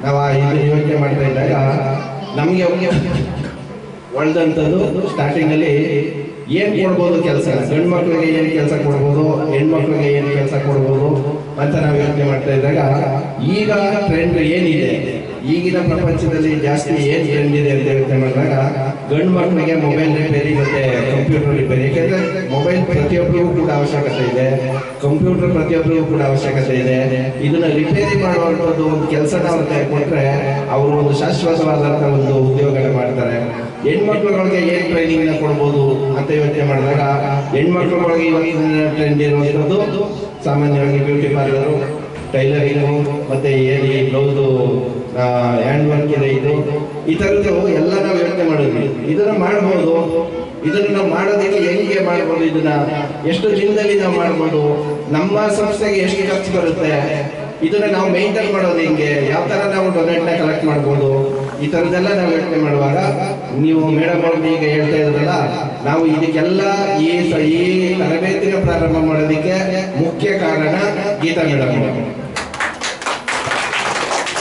ನಾವು ಇದನ್ನು ಯೋಚನೆ ಮಾಡ್ತಾ ಇದ್ದಾಗ ನಮಗೆ ಒಳ್ದಂಥದ್ದು ಸ್ಟಾರ್ಟಿಂಗಲ್ಲಿ ಏನು ಕೊಡ್ಬೋದು ಕೆಲಸ, ಗಂಡು ಮಕ್ಕಳಿಗೆ ಏನು ಕೆಲಸ ಕೊಡ್ಬೋದು, ಹೆಣ್ಮಕ್ಳಿಗೆ ಏನು ಕೆಲಸ ಕೊಡ್ಬೋದು ಅಂತ ನಾವು ಯೋಚನೆ ಮಾಡ್ತಾ ಇದ್ದಾಗ, ಈಗ ಟ್ರೆಂಡ್ ಏನಿದೆ, ಈಗಿನ ಪ್ರಪಂಚದಲ್ಲಿ ಜಾಸ್ತಿ ಏನು ಟ್ರೆಂಡ್ ಇದೆ ಅಂತ ಯೋಚನೆ ಮಾಡಿದಾಗ, ಗಂಡು ಮಕ್ಕಳಿಗೆ ಮೊಬೈಲ್ ರಿಪೇರಿ ಮತ್ತು ಕಂಪ್ಯೂಟರ್ ರಿಪೇರಿ. ಯಾಕೆಂದರೆ ಮೊಬೈಲ್ ಪ್ರತಿಯೊಬ್ಬರಿಗೂ ಕೂಡ ಅವಶ್ಯಕತೆ ಇದೆ, ಕಂಪ್ಯೂಟರ್ ಪ್ರತಿಯೊಬ್ಬರಿಗೂ ಕೂಡ ಅವಶ್ಯಕತೆ ಇದೆ. ಇದನ್ನು ರಿಪೇರಿ ಮಾಡುವಂಥದ್ದು ಒಂದು ಕೆಲಸನ ಅವ್ರ ಕೈ ಕೊಟ್ಟರೆ ಅವರು ಒಂದು ಶಾಶ್ವತವಾದಂಥ ಒಂದು ಉದ್ಯೋಗನ ಮಾಡ್ತಾರೆ. ಹೆಣ್ಮಕ್ಳುಗಳಿಗೆ ಏನು ಟ್ರೈನಿಂಗ್ನ ಕೊಡ್ಬೋದು ಅಂತ ಯೋಚನೆ ಮಾಡಿದಾಗ, ಹೆಣ್ಮಕ್ಳುಗಳಿಗೆ ಇವತ್ತಿನ ಟ್ರೆಂಡ್ ಇರುವಂಥದ್ದು ಸಾಮಾನ್ಯವಾಗಿ ಬ್ಯೂಟಿ ಪಾರ್ಲರು, ಟೈಲರಿಂಗು, ಮತ್ತು ಏನು ಈ ಬ್ಲೌಸು ಹ್ಯಾಂಡ್ ವರ್ಕ್ ಇದೆ, ಈ ಥರದ್ದು ಎಲ್ಲ ನಾವು ಯೋಚನೆ ಮಾಡಿದ್ವಿ. ಇದನ್ನು ಮಾಡ್ಬೋದು, ಇದನ್ನು ನಾವು ಮಾಡೋದಕ್ಕೆ ಹೆಂಗೆ ಮಾಡ್ಬೋದು, ಇದನ್ನ ಎಷ್ಟು ದಿನದಲ್ಲಿ ನಾವು ಮಾಡ್ಬೋದು, ನಮ್ಮ ಸಂಸ್ಥೆಗೆ ಎಷ್ಟು ಖರ್ಚು ಬರುತ್ತೆ, ಇದನ್ನ ನಾವು ಮೇಂಟೈನ್ ಮಾಡೋದು ಹೆಂಗೆ, ಯಾವ ಥರ ನಾವು ಡೊನೇಟ್ನ ಕಲೆಕ್ಟ್ ಮಾಡ್ಬೋದು, ಈ ಥರದ್ದೆಲ್ಲ ನಾವು ಯೋಚನೆ ಮಾಡುವಾಗ ನೀವು ಮೇಡಮ್ ಅವ್ರಿಗೆ ಈಗ ಹೇಳ್ತಾ ಇದ್ರಲ್ಲ, ನಾವು ಇದಕ್ಕೆಲ್ಲ ಈ ತರಬೇತಿನ ಪ್ರಾರಂಭ ಮಾಡೋದಕ್ಕೆ ಮುಖ್ಯ ಕಾರಣ ಗೀತಾ ಮೇಡಮ್.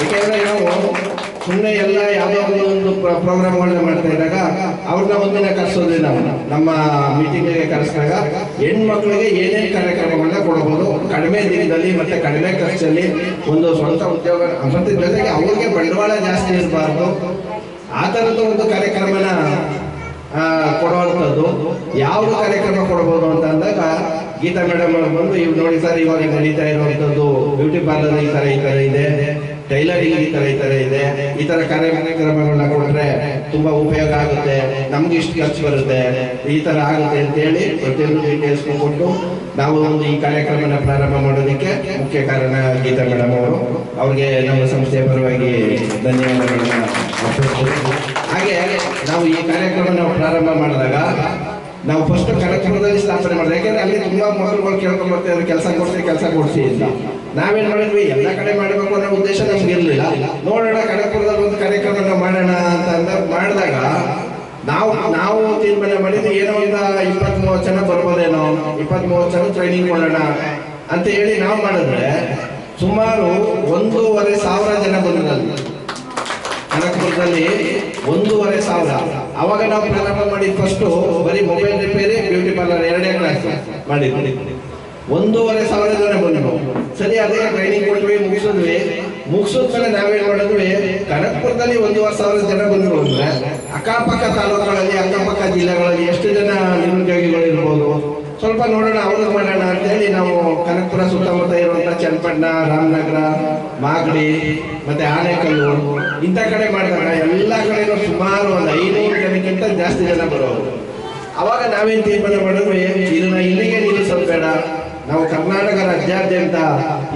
ಯಾಕೆಂದ್ರೆ ನಾವು ಸುಮ್ಮನೆ ಎಲ್ಲ ಯಾವುದೋ ಒಂದು ಪ್ರೋಗ್ರಾಮ್ಗಳನ್ನ ಮಾಡ್ತಾ ಇದ್ದಾಗ ಅವ್ರನ್ನ ಒಂದಿನ ಕರೆಸೋದ್ರಿ. ನಾವು ನಮ್ಮ ಮೀಟಿಂಗ್ಗೆ ಕರೆಸಿದಾಗ ಹೆಣ್ಮಕ್ಳಿಗೆ ಏನೇನು ಕಾರ್ಯಕ್ರಮಗಳನ್ನ ಕೊಡ್ಬೋದು, ಕಡಿಮೆ ದಿನದಲ್ಲಿ ಮತ್ತೆ ಕಡಿಮೆ ಖರ್ಚಲ್ಲಿ ಒಂದು ಸ್ವಂತ ಉದ್ಯೋಗ, ಮತ್ತೆ ಜೊತೆಗೆ ಅವ್ರಿಗೆ ಬಂಡವಾಳ ಜಾಸ್ತಿ ಇರಬಾರ್ದು, ಆ ಥರದ್ದು ಒಂದು ಕಾರ್ಯಕ್ರಮನ ಕೊಡುವಂಥದ್ದು. ಯಾವುದು ಕಾರ್ಯಕ್ರಮ ಕೊಡ್ಬೋದು ಅಂತ ಅಂದಾಗ ಗೀತಾ ಮೇಡಮ್ ಅವ್ರು ಬಂದು ಇವ್ ನೋಡಿ ಸರ್, ಇವಾಗ ನಡೀತಾ ಇರುವಂಥದ್ದು ಬ್ಯೂಟಿ ಪಾರ್ಲರ್ ಈ ಥರ ಇದೆ, ಟೈಲರಿಂಗ್ ಈ ಥರ ಇದೆ, ಈ ಥರ ಕಾರ್ಯಕ್ರಮಗಳನ್ನ ಕೊಟ್ರೆ ತುಂಬಾ ಉಪಯೋಗ ಆಗುತ್ತೆ, ನಮ್ಗೆ ಇಷ್ಟು ಖರ್ಚು ಬರುತ್ತೆ, ಈ ಥರ ಆಗುತ್ತೆ ಅಂತೇಳಿ ಪ್ರತಿಯೊಂದು ಡೀಟೇಲ್ಸ್ ಕೊಟ್ಟು ನಾವು ಒಂದು ಈ ಕಾರ್ಯಕ್ರಮನ ಪ್ರಾರಂಭ ಮಾಡೋದಕ್ಕೆ ಮುಖ್ಯ ಕಾರಣ ಗೀತಾ ಮೇಡಮ್ ಅವರು. ಅವ್ರಿಗೆ ನಮ್ಮ ಸಂಸ್ಥೆಯ ಪರವಾಗಿ ಧನ್ಯವಾದಗಳನ್ನ ಅರ್ಪಿಸ್ತೀನಿ. ಹಾಗೆ ನಾವು ಈ ಕಾರ್ಯಕ್ರಮ ಪ್ರಾರಂಭ ಮಾಡಿದಾಗ ನಾವು ಫಸ್ಟ್ ಕನಕಪುರದಲ್ಲಿ ಸ್ಥಾಪನೆ ಮಾಡಿದ್ರೆ, ಯಾಕೆಂದ್ರೆ ಅಲ್ಲಿ ತುಂಬಾ ಮಕ್ಕಳುಗಳು ಕೇಳ್ಕೊಂಡ್ ಬರ್ತಾರೆ, ಕೆಲಸ ಕೊಡ್ಸಿ ಅಂತ. ನಾವೇನ್ ಮಾಡಿದ್ವಿ, ಎಲ್ಲ ಕಡೆ ಮಾಡಬೇಕು ಅನ್ನೋ ಉದ್ದೇಶ ನಮ್ಗೆ ಇರ್ಲಿಲ್ಲ. ನೋಡೋಣ ಕನಕಪುರದಲ್ಲಿ ಒಂದು ಕಾರ್ಯಕ್ರಮ ನಾವು ಮಾಡೋಣ ಅಂತ ಮಾಡಿದಾಗ ನಾವು ತೀರ್ಮಾನ ಮಾಡಿದ್ವಿ, ಏನೋ ಒಂದು 20-30 ಜನ ಬರ್ಬೋದೇನೋ, 20-30 ಜನ ಟ್ರೈನಿಂಗ್ ಮಾಡೋಣ ಅಂತ ಹೇಳಿ ನಾವು ಮಾಡಿದ್ರೆ ಸುಮಾರು 1,500 ಜನ ಬಂದ್ರಲ್ಲಿ ಕನಕಪುರದಲ್ಲಿ. 1,500. ಅವಾಗ ನಾವು ಪ್ರಾರಂಭ ಮಾಡಿದ ಫಸ್ಟ್ ಬರೀ mobile repair, beauty parlour 2 class ಮಾಡಿದ್ವಿ. 1,500 ಜನ ಬಂದ್ರು. ಸರಿ, ಅದೇ ಟ್ರೈನಿಂಗ್ ಕೊಟ್ವಿ, ಮುಗಿಸಿದ್ಮೇಲೆ ನಾವೇನ್ ಮಾಡಿದ್ವಿ, ಕನಕಪುರದಲ್ಲಿ 1,500 ಜನ ಬಂದ್ರು ಅಂದ್ರೆ ಅಕ್ಕಪಕ್ಕ ತಾಲೂಕುಗಳಲ್ಲಿ, ಅಕ್ಕಪಕ್ಕ ಜಿಲ್ಲೆಗಳಲ್ಲಿ ಎಷ್ಟು ಜನ ನಿರುದ್ಯೋಗಿಗಳು ಇರ್ಬೋದು, ಸ್ವಲ್ಪ ನೋಡೋಣ, ಅವ್ರಿಗೆ ಮಾಡೋಣ ಅಂತೇಳಿ ನಾವು ಕನಕಪುರ ಸುತ್ತಮುತ್ತ ಇರುವಂತ ಚನ್ನಪಟ್ಟಣ, ರಾಮನಗರ, ಮಾಗಡಿ ಮತ್ತೆ ಆನೇಕಲ್ಲು ಇಂಥ ಕಡೆ ಮಾಡಿದಾಗ ಎಲ್ಲ ಕಡೆ ಸುಮಾರು ಒಂದು 500 ಜನಕ್ಕಿಂತ ಜಾಸ್ತಿ ಜನ ಬರೋರು. ಅವಾಗ ನಾವೇನ್ ತೀರ್ಮಾನ ಮಾಡಿದ್ವಿ, ಇದನ್ನ ಇಲ್ಲಿಗೆ ನಿಲ್ಲಿಸೋದು ಬೇಡ, ನಾವು ಕರ್ನಾಟಕ ರಾಜ್ಯಾದ್ಯಂತ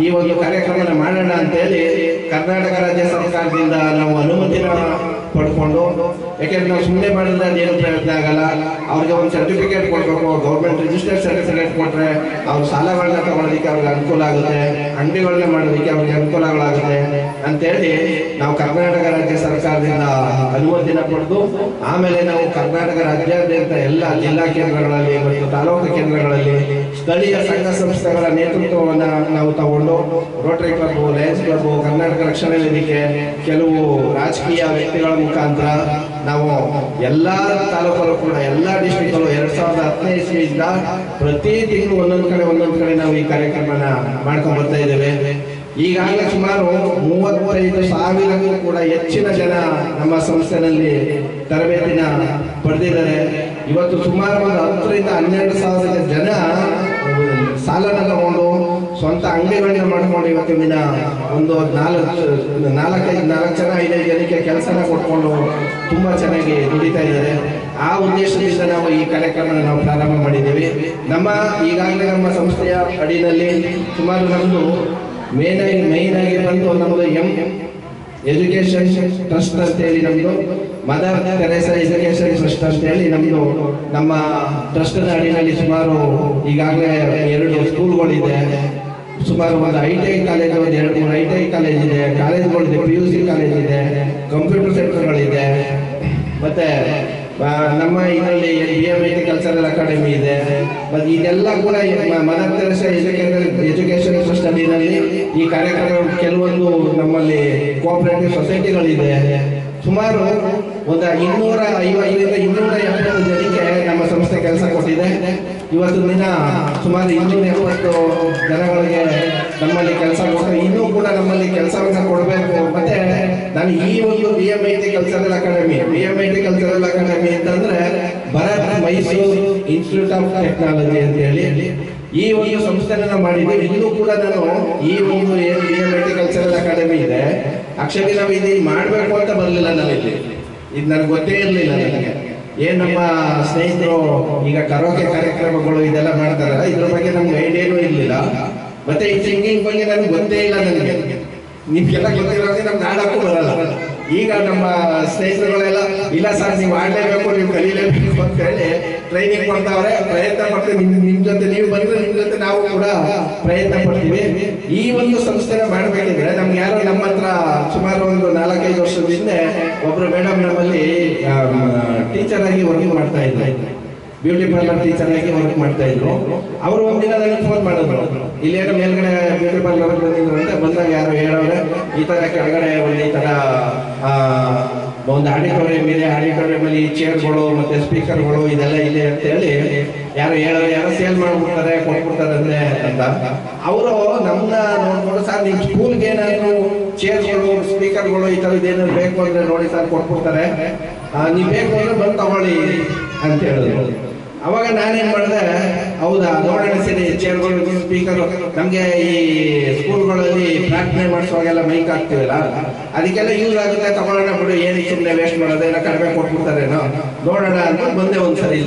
ಈ ಒಂದು ಕಾರ್ಯಕ್ರಮನ ಮಾಡೋಣ ಅಂತೇಳಿ ಕರ್ನಾಟಕ ರಾಜ್ಯ ಸರ್ಕಾರದಿಂದ ನಾವು ಅನುಮತಿನ ಪಡ್ಕೊಂಡು, ಯಾಕೆಂದ್ರೆ ನಾವು ಸುಮ್ಮನೆ ಮಾಡಿದ್ರೆ ಅದೇನು ಪ್ರಯತ್ನ ಆಗಲ್ಲ, ಅವ್ರಿಗೆ ಒಂದು ಸರ್ಟಿಫಿಕೇಟ್ ಕೊಡ್ಬೇಕು, ಗೌರ್ಮೆಂಟ್ ರಿಜಿಸ್ಟರ್ಡ್ ಸರ್ಟಿಫಿಕೇಟ್ ಕೊಟ್ರೆ ಅವ್ರು ಸಾಲಗಳನ್ನ ತಗೊಳ್ಳೋದಕ್ಕೆ ಅವ್ರಿಗೆ ಅನುಕೂಲ ಆಗುತ್ತೆ, ಅಂಗಡಿಗಳನ್ನ ಮಾಡೋದಕ್ಕೆ ಅವ್ರಿಗೆ ಅನುಕೂಲಗಳಾಗುತ್ತೆ ಅಂತೇಳಿ ನಾವು ಕರ್ನಾಟಕ ರಾಜ್ಯ ಸರ್ಕಾರದಿಂದ ಅನುಮತಿನ ಪಡೆದು, ಆಮೇಲೆ ನಾವು ಕರ್ನಾಟಕ ರಾಜ್ಯಾದ್ಯಂತ ಎಲ್ಲ ಜಿಲ್ಲಾ ಕೇಂದ್ರಗಳಲ್ಲಿ ಮತ್ತು ತಾಲೂಕು ಕೇಂದ್ರಗಳಲ್ಲಿ ಸ್ಥಳೀಯ ಸಂಘ ಸಂಸ್ಥೆಗಳ ನೇತೃತ್ವವನ್ನ ನಾವು ತಗೊಂಡು Rotary club, Lions club, Karnataka ರಕ್ಷಣಾ ವೇದಿಕೆ, ಕೆಲವು ರಾಜಕೀಯ ವ್ಯಕ್ತಿಗಳ ಮುಖಾಂತರ ನಾವು ಎಲ್ಲಾ ತಾಲೂಕಲ್ಲೂ ಕೂಡ ಎಲ್ಲಾ ಡಿಸ್ಟ್ರಿಕ್ಟ್ಗಳು 2010ನೇ ಇಸ್ವಿಯಿಂದ ಪ್ರತಿ ತಿಂಗಳು ಒಂದೊಂದು ಕಡೆ ನಾವು ಈ ಕಾರ್ಯಕ್ರಮನ ಮಾಡ್ಕೊಂಡು ಬರ್ತಾ ಇದ್ದೇವೆ. ಈಗಾಗಲೇ ಸುಮಾರು 35,000 ಕೂಡ ಹೆಚ್ಚಿನ ಜನ ನಮ್ಮ ಸಂಸ್ಥೆನಲ್ಲಿ ತರಬೇತಿನ ಪಡೆದಿದ್ದಾರೆ. ಇವತ್ತು ಸುಮಾರು ಒಂದು 10ರಿಂದ 12,000 ಜನ ಸಾಲನ ತಗೊಂಡು ಸ್ವಂತ ಅಂಗಡಿಗಳನ್ನ ಮಾಡ್ಕೊಂಡು ಇವತ್ತಿನ ದಿನ ಒಂದು 4-5 ಜನಕ್ಕೆ ಕೆಲಸನ ಕೊಟ್ಕೊಂಡು ತುಂಬಾ ಚೆನ್ನಾಗಿ ದುಡಿತಾ ಇದ್ದಾರೆ. ಆ ಉದ್ದೇಶದಿಂದ ನಾವು ಈ ಕಾರ್ಯಕ್ರಮ ನಾವು ಪ್ರಾರಂಭ ಮಾಡಿದ್ದೇವೆ. ಈಗಾಗಲೇ ನಮ್ಮ ಸಂಸ್ಥೆಯ ಅಡಿನಲ್ಲಿ ಸುಮಾರು ನಮ್ಮದು ಮೇನ್ ಆಗಿ ಬಂದು ನಮ್ಮದು ಎಜುಕೇಶನ್ ಟ್ರಸ್ಟ್ ಅಂತೇಳಿ, ನಮ್ಮದು ಮದರ್ ತೆರೇಸಾ ಎಜುಕೇಶನ್ ಟ್ರಸ್ಟ್ ಅಂತೇಳಿ ನಮ್ಮದು ನಮ್ಮ ಟ್ರಸ್ಟ್ ಅಡಿನಲ್ಲಿ ಸುಮಾರು ಈಗಾಗಲೇ 2 ಸ್ಕೂಲ್ಗಳಿದೆ, ಸುಮಾರು ಒಂದು ITI ಕಾಲೇಜ್, ಒಂದು 2-3 ITI ಕಾಲೇಜ್ ಇದೆ, ಕಾಲೇಜ್ಗಳಿದೆ, PUC ಕಾಲೇಜ್ ಇದೆ, ಕಂಪ್ಯೂಟರ್ ಸೆಂಟರ್ಗಳಿದೆ, ಮತ್ತೆ ನಮ್ಮ ಇದರಲ್ಲಿ BMIT ಕಲ್ಚರಲ್ ಅಕಾಡೆಮಿ ಇದೆ. ಮತ್ತೆ ಇದೆಲ್ಲ ಕೂಡ ಮದರ್ ತೆರೇಸಾ ಎಜುಕೇಶನ್ ಟ್ರಸ್ಟ್ ಅಡಿನಲ್ಲಿ ಈ ಕಾರ್ಯಕ್ರಮ ಕೆಲವೊಂದು ನಮ್ಮಲ್ಲಿ ಕೋಆಪರೇಟಿವ್ ಸೊಸೈಟಿಗಳಿದೆ. ಸುಮಾರು ಒಂದು 250-270 ಜನಕ್ಕೆ ನಮ್ಮ ಸಂಸ್ಥೆ ಕೆಲಸ ಕೊಟ್ಟಿದೆ. ಇವತ್ತು ದಿನ ಸುಮಾರು 270 ಜನಗಳಿಗೆ ನಮ್ಮಲ್ಲಿ ಕೆಲಸ ಕೊಟ್ಟು ಇನ್ನೂ ಕೂಡ ನಮ್ಮಲ್ಲಿ ಕೆಲಸವನ್ನ ಕೊಡಬೇಕು. ಮತ್ತೆ ನಾನು ಈ ಒಂದು BMIT ಕಲ್ಚರಲ್ ಅಕಾಡೆಮಿ ಅಂತಂದ್ರೆ Bharat Mysuru institute of technology ಅಂತ ಹೇಳಿ ಈ ಒಂದು ಸಂಸ್ಥೆನ ಮಾಡಿದ್ದೀವಿ. ಇಲ್ಲೂ ಕೂಡ ನಾನು ಈ ಒಂದು BMIT ಕಲ್ಚರಲ್ ಅಕಾಡೆಮಿ ಇದೆ, ಆಕ್ಚುಲಿ ನಾವು ಇದು ಮಾಡಬೇಕು ಅಂತ ಬರಲಿಲ್ಲ, ನಾವಿಲ್ಲಿ ಇದು ನನಗೆ ಗೊತ್ತೇ ಇರಲಿಲ್ಲ. ನನಗೆ ನಮ್ಮ ಸ್ನೇಹಿತರು ಈಗ ಕರೋಕೆ ಕಾರ್ಯಕ್ರಮಗಳು ಇದೆಲ್ಲ ಮಾಡ್ತಾರಲ್ಲ, ಇದ್ರ ಬಗ್ಗೆ ನಮ್ಗೆ ಐಡಿಯಾನೂ ಇರಲಿಲ್ಲ. ಮತ್ತೆ ಈ ಸಿಂಗಿಂಗ್ ಬಗ್ಗೆ ನನಗೆ ಗೊತ್ತೇ ಇಲ್ಲ. ನಿಮ್ಗೆಲ್ಲ ಗೊತ್ತಿರೋದೇ ನಮ್ಗೆ ಹಾಡಕ್ಕೂ ಬರಲ್ಲ. ಈಗ ನಮ್ಮ ಸ್ನೇಹಿತರುಗಳೆಲ್ಲ ಇಲ್ಲ ಸರ್ ನೀವು ಆಡಲೇಬೇಕು, ನೀವು ಕಲೀಲೇಬೇಕು ಅಂತ ಹೇಳಿ ಟ್ರೈನಿಂಗ್ ಮಾಡ್ತಾವ್ರೆ, ಪ್ರಯತ್ನ ಪಡ್ತೀವಿ. ನಿಮ್ ಜೊತೆ ನೀವು ಬಂದ್ರೆ ನಿಮ್ ಜೊತೆ ನಾವು ಕೂಡ ಪ್ರಯತ್ನ ಪಡ್ತೀವಿ. ಈ ಒಂದು ಸಂಸ್ಥೆನ ಮಾಡಬೇಕಿದ್ರೆ ನಮ್ಗೆ ಯಾರೋ ನಮ್ಮ ಹತ್ರ ಸುಮಾರು ಒಂದು 4-5 ವರ್ಷದ ಹಿಂದೆ ಒಬ್ರು ಮೇಡಮ್ ನಮ್ಮಲ್ಲಿ ಟೀಚರ್ ಆಗಿ ವರ್ಕ್ ಮಾಡ್ತಾ ಇದ್ರು, ಬ್ಯೂಟಿ ಪಾರ್ಲರ್ ಟೀಚರ್ ಆಗಿ ವರ್ಕ್ ಮಾಡ್ತಾ ಇದ್ರು. ಅವರು ಒಂದಿನ ನನಗೆ ಫೋನ್ ಮಾಡಿದ್ರು, ಇಲ್ಲೇನೋ ಮೇಲ್ಗಡೆ ಬ್ಯೂಟಿ ಪಾರ್ಲರ್ ಬಂದಿದ್ರು ಅಂತ. ಬಂದಾಗ ಯಾರು ಹೇಳೋರೆ ಈ ತರ ಕೆಳಗಡೆ ಒಂದು ಈ ತರ ಒಂದು ಆಡಿಟೋರಿಯಂ ಇದೆ, ಆಡಿಟೋರಿಯಂ ಅಲ್ಲಿ ಚೇರ್ಗಳು ಮತ್ತೆ ಸ್ಪೀಕರ್ಗಳು ಇದೆಲ್ಲ ಇದೆ ಅಂತ ಹೇಳಿ ಯಾರೋ ಸೇಲ್ ಮಾಡ್ಬಿಡ್ತಾರೆ, ಕೊಟ್ಬಿಡ್ತಾರೆ ಅಂದ್ರೆ ಅಂತ. ಅವರು ನಮ್ಮನ್ನ ನೋಡ್ಕೊಂಡು ಸರ್ ನಿಮ್ ಸ್ಕೂಲ್ಗೆ ಏನಾದ್ರು ಚೇರ್ಗಳು ಸ್ಪೀಕರ್ಗಳು ಈ ತರದ್ದು ಏನಾದ್ರು ಬೇಕು ಅಂದ್ರೆ ನೋಡಿ ಸರ್ ಕೊಟ್ಬಿಡ್ತಾರೆ, ನೀವು ಬೇಕು ಅಂದ್ರೆ ಬಂದು ತಗೊಳ್ಳಿ ಅಂತ ಹೇಳಿದ್ರು. ಅವಾಗ ನಾನೇನ್ ಮಾಡಿದೆ, ಹೌದಾ ನೋಡೋಣ ಸರಿ ಚೇರ್ಗಳು ಸ್ಪೀಕರ್ ನಮ್ಗೆ ಈ ಸ್ಕೂಲ್ಗಳಲ್ಲಿ ಪ್ರಾರ್ಥನೆ ಮಾಡಿಸುವಾಗೆಲ್ಲ ಮೈಕ್ ಹಾಕ್ತಿವಲ್ಲ ಅದಕ್ಕೆಲ್ಲ ಯೂಸ್ ಆಗುತ್ತೆ, ತಗೊಳ್ಳೋಣ ಬಿಡು, ಏನಕ್ಕೆ ಸುಮ್ಮನೆ ವೇಸ್ಟ್ ಮಾಡೋದು, ಏನೋ ಕಡಿಮೆ ಕೊಟ್ಬಿಡ್ತಾರೇನೋ ನೋಡೋಣ ಅಂತ ಬಂದೆ ಒಂದ್ಸರಿ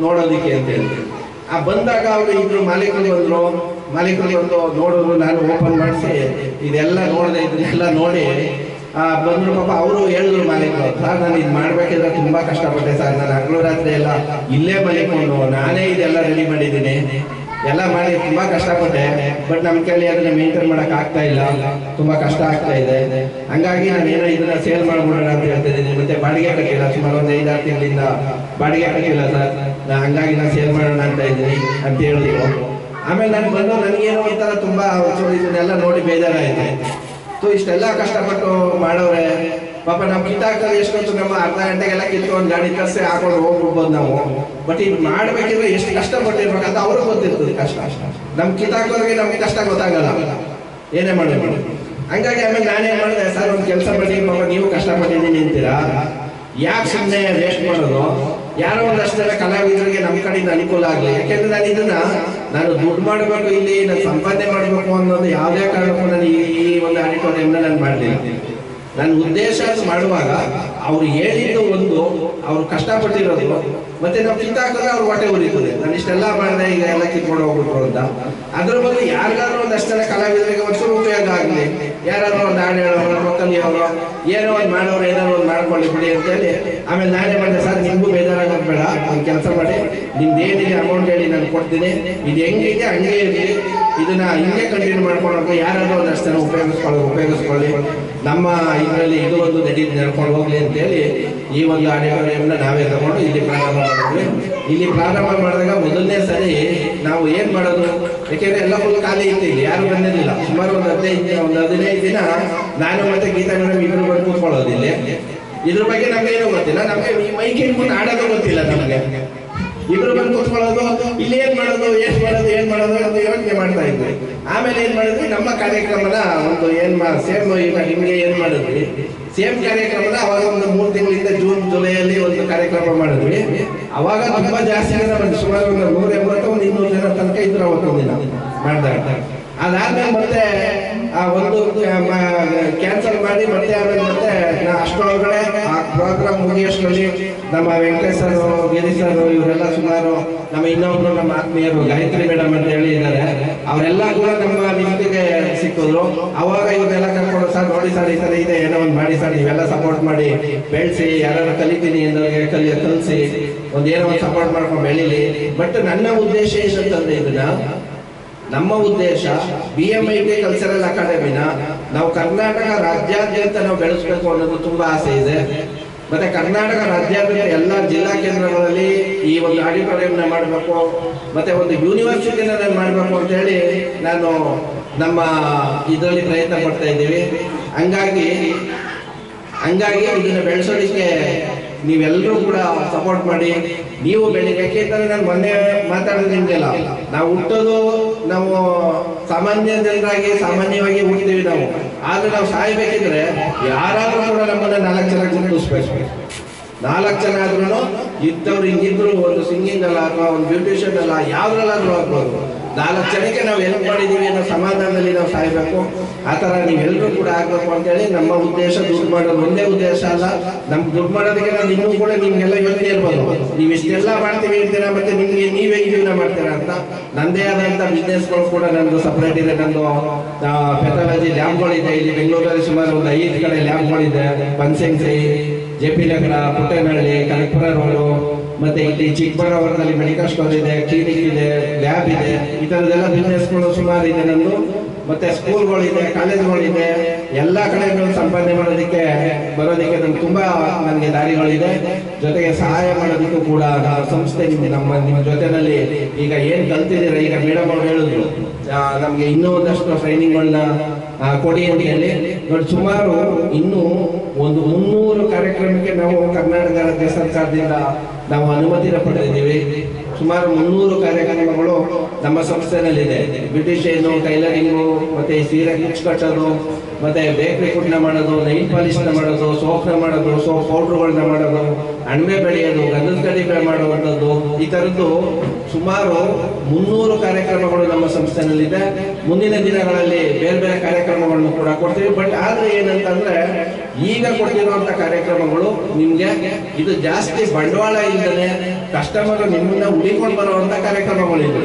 ನೋಡೋದಿಕ್ಕೆ ಅಂತ ಹೇಳಿ. ಬಂದಾಗ ಅವರು ಇಬ್ರು ಮಾಲೀಕರು ಬಂದು ನೋಡಿದ್ರು. ನಾನು ಓಪನ್ ಮಾಡಿಸಿ ಇದೆಲ್ಲ ನೋಡಿದೆ, ಇದನ್ನೆಲ್ಲ ನೋಡಿ ಬಂದ್ರು. ಪಾಪ ಅವರು ಹೇಳಿದ್ರು ಮಾಲೀಕರು, ಸರ್ ನಾನು ಇದು ಮಾಡ್ಬೇಕಿದ್ರೆ ತುಂಬಾ ಕಷ್ಟಪಟ್ಟೆ ಸರ್, ನಾನು ಹಗಲು ರಾತ್ರಿ ಎಲ್ಲ ಇಲ್ಲೇ ಮಲಿಕೊಂಡು ನಾನೇ ಇದೆಲ್ಲ ರೆಡಿ ಮಾಡಿದ್ದೀನಿ, ಎಲ್ಲ ಮಾಡಿ ತುಂಬಾ ಕಷ್ಟಪಟ್ಟೆ. ಬಟ್ ನಮ್ಮ ಕೈಲಿ ಅದನ್ನ ಮೇಂಟೈನ್ ಮಾಡಕ್ ಆಗ್ತಾ ಇಲ್ಲ, ತುಂಬಾ ಕಷ್ಟ ಆಗ್ತಾ ಇದೆ. ಹಂಗಾಗಿ ನಾನು ಏನೋ ಇದನ್ನ ಸೇಲ್ ಮಾಡ್ಬಿಡೋಣ ಅಂತ ಹೇಳ್ತಿದ್ದೀನಿ. ಮತ್ತೆ ಬಾಡಿಗೆ ಕಟ್ಟಿಲ್ಲ, ಸುಮಾರು ಒಂದು 5-6 ತಿಂಗಳಿಂದ ಬಾಡಿಗೆ ಕಟ್ಟಿಲ್ಲ ಸರ್, ಹಂಗಾಗಿ ನಾನು ಸೇಲ್ ಮಾಡೋಣ ಅಂತ ಇದ್ದೀನಿ ಅಂತ ಹೇಳಿದ್ರು. ಆಮೇಲೆ ನಾನು ಬಂದು ನನಗೇನೋ ಒಂಥರ ತುಂಬಾ ಇದನ್ನೆಲ್ಲ ನೋಡಿ ಬೇಜಾರಾಯ್ತು. ಇಷ್ಟೆಲ್ಲ ಕಷ್ಟಪಟ್ಟು ಮಾಡೋರೆ ಪಾಪ ನಾವು ಕಿತ್ತಾಕ್ತಾರೆ ಎಷ್ಟೊತ್ತು, ನಮ್ಮ ಅರ್ಧ ಗಂಟೆಗೆಲ್ಲ ಕಿತ್ತು ಒಂದು ಗಾಡಿ ತರಿಸಿ ಹಾಕೊಂಡು ಹೋಗ್ಬಿಡ್ಬೋದು ನಾವು. ಬಟ್ ಇದು ಮಾಡ್ಬೇಕಿದ್ರೆ ಎಷ್ಟು ಕಷ್ಟಪಟ್ಟಿರ್ಬೇಕಂತ ಅವ್ರಿಗೆ ಗೊತ್ತಿರ್ತದೆ ಕಷ್ಟ. ನಮ್ ಕಿತ್ತಾಕೋರಿಗೆ ನಮ್ಗೆ ಕಷ್ಟ ಗೊತ್ತಾಗಲ್ಲ, ಏನೇ ಮಾಡೋದು. ಹಂಗಾಗಿ ಆಮೇಲೆ ನಾನೇನ್ ಮಾಡಿದೆ, ಸರ್ ಒಂದು ಕೆಲಸ ಮಾಡಿ, ಪಾಪ ನೀವು ಕಷ್ಟಪಟ್ಟಿದ್ದೀನಿ ಅಂತೀರಾ, ಯಾಕೆ ಸುಮ್ಮನೆ ವೇಸ್ಟ್ ಮಾಡೋದು, ಯಾರೋ ಒಂದಷ್ಟು ಜನ ಕಲಾವಿದರಿಗೆ ನಮ್ಮ ಕಡೆಯಿಂದ ಅನುಕೂಲ ಆಗಲಿ. ಯಾಕೆಂದ್ರೆ ನಾನು ದುಡ್ಡು ಮಾಡಬೇಕು, ಇಲ್ಲಿ ನಾನು ಸಂಪಾದನೆ ಮಾಡಬೇಕು ಅನ್ನೋದು ಯಾವುದೇ ಕಾರಣಕ್ಕೂ ನಾನು ಈ ಒಂದು ಆಡಿಟೋರಿಯಂನ ನಾನು ಮಾಡಲಿಲ್ಲ. ನನ್ನ ಉದ್ದೇಶ ಮಾಡುವಾಗ ಅವ್ರು ಹೇಳಿದ್ದು ಒಂದು, ಅವ್ರು ಕಷ್ಟಪಟ್ಟಿರೋದು, ಮತ್ತೆ ನಾವು ಕಿತ್ತಾಕಿದ್ರೆ ಅವ್ರು ಹೊಟ್ಟೆ ಉರಿತದೆ. ನಾನು ಇಷ್ಟೆಲ್ಲ ಮಾಡಿದೆ, ಈಗ ಎಲ್ಲ ಕಿತ್ಕೊಂಡು ಹೋಗ್ಬಿಟ್ರು ಅಂತ. ಅದ್ರ ಬಗ್ಗೆ ಯಾರಿಗಾದ್ರೂ ಒಂದಷ್ಟು ಜನ ಕಲಾವಿದರಿಗೆ ಒಂಚೂರು ಉಪಯೋಗ ಆಗಲಿ, ಯಾರಾದ್ರೂ ಒಂದು ಹಾಡು ಹೇಳೋರು ಕಲಿಯೋರು ಏನೋ ಒಂದು ಮಾಡೋರು ಏನಾದ್ರು ಒಂದು ಮಾಡ್ಕೊಳ್ಳಿ ಬಿಡಿ ಅಂತೇಳಿ. ಆಮೇಲೆ ನಾನೇ ಮಾಡಿದೆ, ಸರ್ ನಿಮ್ಗೂ ಬೇಜಾರಾಗೋದು ಬೇಡ, ಒಂದು ಕೆಲಸ ಮಾಡಿ, ನಿಮ್ದು ಏನಿದೆ ಅಮೌಂಟ್ ಹೇಳಿ ನಾನು ಕೊಡ್ತೀನಿ, ಇದು ಹೆಂಗಿದೆ ಹಂಗೆ ಇರಲಿ, ಇದನ್ನ ಹಿಂಗೆ ಕಂಟಿನ್ಯೂ ಮಾಡ್ಕೊಂಡು ಯಾರಾದ್ರೂ ಒಂದಷ್ಟು ಜನ ಉಪಯೋಗಿಸ್ಕೊಳ್ಳಿ, ನಮ್ಮ ಇದರಲ್ಲಿ ಇದು ಒಂದು ನಡ್ಕೊಂಡು ಹೋಗ್ಲಿ ಅಂತೇಳಿ ಈ ಒಂದು ಆಡಿಟೋರಿಯಂನ ನಾವೇ ತಗೊಂಡು ಇಲ್ಲಿ ಪ್ರಾರಂಭ ಮಾಡಿದ್ವಿ. ಇಲ್ಲಿ ಪ್ರಾರಂಭ ಮಾಡಿದಾಗ ಮೊದಲನೇ ಸರಿ ನಾವು ಏನ್ ಮಾಡೋದು, ಯಾಕೆಂದ್ರೆ ಎಲ್ಲ ಫುಲ್ ಖಾಲಿ ಇತ್ತು, ಇಲ್ಲಿ ಯಾರು ಬಂದಿರಲಿಲ್ಲ. ಸುಮಾರು ಒಂದು 15 ದಿನ ನಾನು ಮತ್ತೆ ಗೀತಾ ಮೇಡಮ್ ಇಬ್ರು ಬಂದು ಕೂತ್ಕೊಳ್ಳೋದು ಇಲ್ಲಿ. ಇದ್ರ ಬಗ್ಗೆ ನಮ್ಗೆ ಏನೂ ಗೊತ್ತಿಲ್ಲ, ನಮ್ಗೆ ಮೈಕ್ ಇಟ್ಕೊಂಡು ಆಡೋದು ಗೊತ್ತಿಲ್ಲ. ನಮ್ಗೆ ಇಬ್ರು ಬಂದು ಕೂತ್ಕೊಳ್ಳೋದು, ಇಲ್ಲಿ ಏನ್ ಮಾಡೋದು ಅಂತ ಯೋಚನೆ ಮಾಡ್ತಾ ಇದ್ವಿ. ಆಮೇಲೆ ಏನ್ ಮಾಡಿದ್ವಿ, ನಮ್ಮ ಕಾರ್ಯಕ್ರಮನ ಒಂದು ಸೇಮ್ ಈಗ ನಿಮ್ಗೆ ಏನ್ ಮಾಡಿದ್ವಿ, ಸೇಮ್ ಕಾರ್ಯಕ್ರಮನ ಅವಾಗ ಒಂದು 3 ತಿಂಗಳಿಂದ ಜೂನ್ ಜುಲೈಯಲ್ಲಿ ಒಂದು ಕಾರ್ಯಕ್ರಮ ಮಾಡಿದ್ವಿ. ಅವಾಗ ತುಂಬಾ ಜಾಸ್ತಿ ಜನ ಬಂದು, ಸುಮಾರು ಒಂದು 180-200 ಜನ ತನಕ ಇದ್ರು ಅವತ್ತೊಂದು ದಿನ ಮಾಡಿದಾಗ. ಅದಾದ್ಮೇಲೆ ಮತ್ತೆ ಒಂದು ಕ್ಯಾನ್ಸಲ್ ಮಾಡಿ ಮತ್ತೆ ಆಮೇಲೆ ಮತ್ತೆ ಅಷ್ಟರೊಳಗಡೆ ಆ ಪ್ರೋಗ್ರಾಮ್ ಮುಗಿಯೋಷ್ಟರಲ್ಲಿ ನಮ್ಮ ವೆಂಕಟೇಶ್ ಸರ್, ಗಿರಿ ಸರ್ ಇವರೆಲ್ಲ ಸುಮಾರು ನಮ್ಮ ಇನ್ನೊಬ್ರು ನಮ್ಮ ಆತ್ಮೀಯರು ಗಾಯತ್ರಿ ಮೇಡಮ್ ಅಂತ ಹೇಳಿ ಇದ್ದಾರೆ, ಅವರೆಲ್ಲ ಕೂಡ ನಮ್ಮ ನಿಮ್ಗೆ ಸಿಕ್ಕಿದ್ರು. ಅವಾಗ ಇವರೆಲ್ಲ ಕರ್ಕೊಂಡು, ಸರ್ ನೋಡಿ ಸರ್ ಈ ತರ ಇದೆ, ಏನೋ ಒಂದು ಮಾಡಿ ಸರ್, ನೀವೆಲ್ಲ ಸಪೋರ್ಟ್ ಮಾಡಿ ಬೆಳೆಸಿ, ಯಾರು ಕಲಿತೀನಿ ಅಂದ್ರೆ ಕಲಿಸಿ ಒಂದೇನೋ ಒಂದು ಸಪೋರ್ಟ್ ಮಾಡ್ಕೊಂಡು ಬೆಳೀಲಿ. ಬಟ್ ನನ್ನ ಉದ್ದೇಶ ಏನಂತಂದ್ರೆ, ಇದನ್ನ ನಮ್ಮ ಉದ್ದೇಶ BMIT ಕಲ್ಚರಲ್ ಅಕಾಡೆಮಿನ ನಾವು ಕರ್ನಾಟಕ ರಾಜ್ಯಾದ್ಯಂತ ನಾವು ಬೆಳೆಸಬೇಕು ಅನ್ನೋದು ತುಂಬಾ ಆಸೆ ಇದೆ. ಮತ್ತೆ ಕರ್ನಾಟಕ ರಾಜ್ಯಾದ್ಯಂತ ಎಲ್ಲ ಜಿಲ್ಲಾ ಕೇಂದ್ರಗಳಲ್ಲಿ ಈ ಒಂದು ಆಡಿಟೋರಿಯಂನ ಮಾಡಬೇಕು, ಮತ್ತೆ ಒಂದು ಯೂನಿವರ್ಸಿಟಿನ ನಾನು ಮಾಡಬೇಕು ಅಂತ ಹೇಳಿ ನಾನು ನಮ್ಮ ಇದರಲ್ಲಿ ಪ್ರಯತ್ನ ಪಡ್ತಾ ಇದ್ದೀವಿ. ಹಂಗಾಗಿ ಇದನ್ನ ಬೆಳೆಸೋದಕ್ಕೆ ನೀವೆಲ್ಲರೂ ಕೂಡ ಸಪೋರ್ಟ್ ಮಾಡಿ, ನೀವು ಬೆಳಿಗ್ಗೆ. ಯಾಕೆಂದ್ರೆ ನಾನು ಮೊನ್ನೆ ಮಾತಾಡೋದು ನಿಮ್ಗೆಲ್ಲ, ನಾವು ಹುಟ್ಟೋದು ನಾವು ಸಾಮಾನ್ಯ ಜನರಾಗಿ ಸಾಮಾನ್ಯವಾಗಿ ಹುಡ್ತೀವಿ ನಾವು. ಆದ್ರೆ ನಾವು ಸಾಯ್ಬೇಕಿದ್ರೆ ಯಾರಾದ್ರೂ ಕೂಡ ನಮ್ಮನ್ನ 4 ಜನ ಗುರುತಿಸ್ಬೇಕು. 4 ಜನ ಆದ್ರೂ ಇದ್ದವ್ರು ಹಿಂಗಿದ್ರು, ಒಂದು ಸಿಂಗಿಂಗ್ ಅಲ್ಲ ಅಥವಾ ಒಂದು ಬ್ಯೂಟಿಷಿಯನ್ ಅಲ್ಲ, ಯಾವ್ದ್ರಲ್ಲಾದ್ರೂ ಆಗ್ಬೋದು. 4 ಜನಕ್ಕೆ ನಾವು ಹೆಲ್ಪ್ ಮಾಡಿದ್ದೀವಿ ಅನ್ನೋ ಸಮಾಧಾನದಲ್ಲಿ ನಾವು ಸಾಯ್ಬೇಕು. ಆ ಥರ ನೀವೆಲ್ಲರೂ ಕೂಡ ಆಗಬೇಕು ಅಂತೇಳಿ ನಮ್ಮ ಉದ್ದೇಶ. ದುಡ್ಡು ಮಾಡೋದು ಒಂದೇ ಉದ್ದೇಶ ಅಲ್ಲ, ನಮ್ಗೆ ದುಡ್ಡು ಮಾಡೋದಕ್ಕೆ ನಾನು ಇನ್ನೂ ಕೂಡ ನಿಮ್ಗೆಲ್ಲ ಯೋಚನೆ ಇರ್ಬೋದು, ನೀವು ಇಷ್ಟೆಲ್ಲ ಮಾಡ್ತೀವಿ ಹೇಳ್ತೀರಾ ಮತ್ತೆ ನಿಮ್ಗೆ ನೀವೇ ಜೀವನ ಮಾಡ್ತೀರಾ ಅಂತ. ನಂದೇ ಆದಂಥ ಬಿಸ್ನೆಸ್ಗಳು ಕೂಡ ನಂದು ಸಪ್ರೇಟ್ ಇದೆ. ನಂದು ಪೆಥಾಲಜಿ ಲ್ಯಾಬ್ಗಳಿದೆ. ಇಲ್ಲಿ ಬೆಂಗಳೂರಲ್ಲಿ ಸುಮಾರು ಒಂದು 5 ಕಡೆ ಲ್ಯಾಬ್ಗಳಿದೆ. ಬನಶಂಕರಿ, JP ನಗರ, ಪುಟ್ಟನಹಳ್ಳಿ, ಕನಕಪುರ ರೋಡು, ಮತ್ತೆ ಇಲ್ಲಿ ಚಿಕ್ಕಬಳ್ಳಾಪುರದಲ್ಲಿ ಮೆಡಿಕಲ್ ಸ್ಟೋರ್ ಇದೆ, ಕ್ಲಿನಿಕ್ ಇದೆ, ಲ್ಯಾಬ್ ಇದೆ. ಈ ಥರದ್ದೆಲ್ಲ ಬಿಸ್ನೆಸ್ಗಳು ಸುಮಾರು ಇದೆ ನಂದು. ಮತ್ತೆ ಸ್ಕೂಲ್ಗಳಿದೆ, ಕಾಲೇಜ್ಗಳಿದೆ. ಎಲ್ಲ ಕಡೆ ಸಂಪಾದನೆ ಮಾಡೋದಕ್ಕೆ ಬರೋದಕ್ಕೆ ನಮ್ಗೆ ತುಂಬಾ ನನಗೆ ದಾರಿಗಳಿದೆ. ಜೊತೆಗೆ ಸಹಾಯ ಮಾಡೋದಕ್ಕೂ ಕೂಡ ನಮ್ಮ ಸಂಸ್ಥೆ ನಿಮ್ಮ ಜೊತೆನಲ್ಲಿ ಈಗ ಏನು ಕಲ್ತಿದ್ದೀರ, ಈಗ ಮೇಡಮ್ ಅವ್ರು ಹೇಳಿದ್ರು ನಮಗೆ ಇನ್ನೂ ಒಂದಷ್ಟು ಟ್ರೈನಿಂಗ್ಗಳನ್ನ ಕೊಡಿ ಅಂತ ಹೇಳಿ. ನೋಡಿ, ಸುಮಾರು ಇನ್ನೂ ಒಂದು 300 ಕಾರ್ಯಕ್ರಮಕ್ಕೆ ನಾವು ಕರ್ನಾಟಕ ರಾಜ್ಯ ಸರ್ಕಾರದಿಂದ ನಾವು ಅನುಮತಿನ ಪಡೆದಿದ್ದೀವಿ. ಸುಮಾರು 300 ಕಾರ್ಯಕ್ರಮಗಳು ನಮ್ಮ ಸಂಸ್ಥೆನಲ್ಲಿದೆ. ಬ್ಯೂಟಿಷಿಯನು, ಟೈಲರಿಂಗು, ಮತ್ತೆ ಸೀರೆ ಕುಚ್ಚು ಕಟ್ಟೋದು, ಮತ್ತೆ ಬೇಕರಿ ಕುಟ್ನ ಮಾಡೋದು, ನೈಲ್ ಪಾಲಿಶ್ನ ಮಾಡೋದು, ಸೋಪ್ನ ಮಾಡೋದು, ಸೋಪ್ ಪೌಡ್ರುಗಳನ್ನ ಮಾಡೋದು, ಅಣಬೆ ಬೆಳೆಯೋದು, ಗಂಧದ ಕಡ್ಡಿ ಮಾಡುವಂಥದ್ದು, ಈ ಥರದ್ದು ಸುಮಾರು 300 ಕಾರ್ಯಕ್ರಮಗಳು ನಮ್ಮ ಸಂಸ್ಥೆನಲ್ಲಿದೆ. ಮುಂದಿನ ದಿನಗಳಲ್ಲಿ ಬೇರೆ ಬೇರೆ ಕಾರ್ಯಕ್ರಮಗಳನ್ನು ಕೂಡ ಕೊಡ್ತೀವಿ. ಬಟ್ ಆದ್ರೆ ಏನಂತಂದ್ರೆ ಈಗ ಕೊಟ್ಟಿರುವಂತ ಕಾರ್ಯಕ್ರಮಗಳು ನಿಮ್ಗೆ ಇದು ಜಾಸ್ತಿ ಬಂಡವಾಳ ಇಲ್ಲದೆ ಕಸ್ಟಮರ್ ನಿಮ್ಮನ್ನ ಹುಡಿಕೊಂಡು ಬರುವಂತ ಕಾರ್ಯಕ್ರಮಗಳಿದೆ.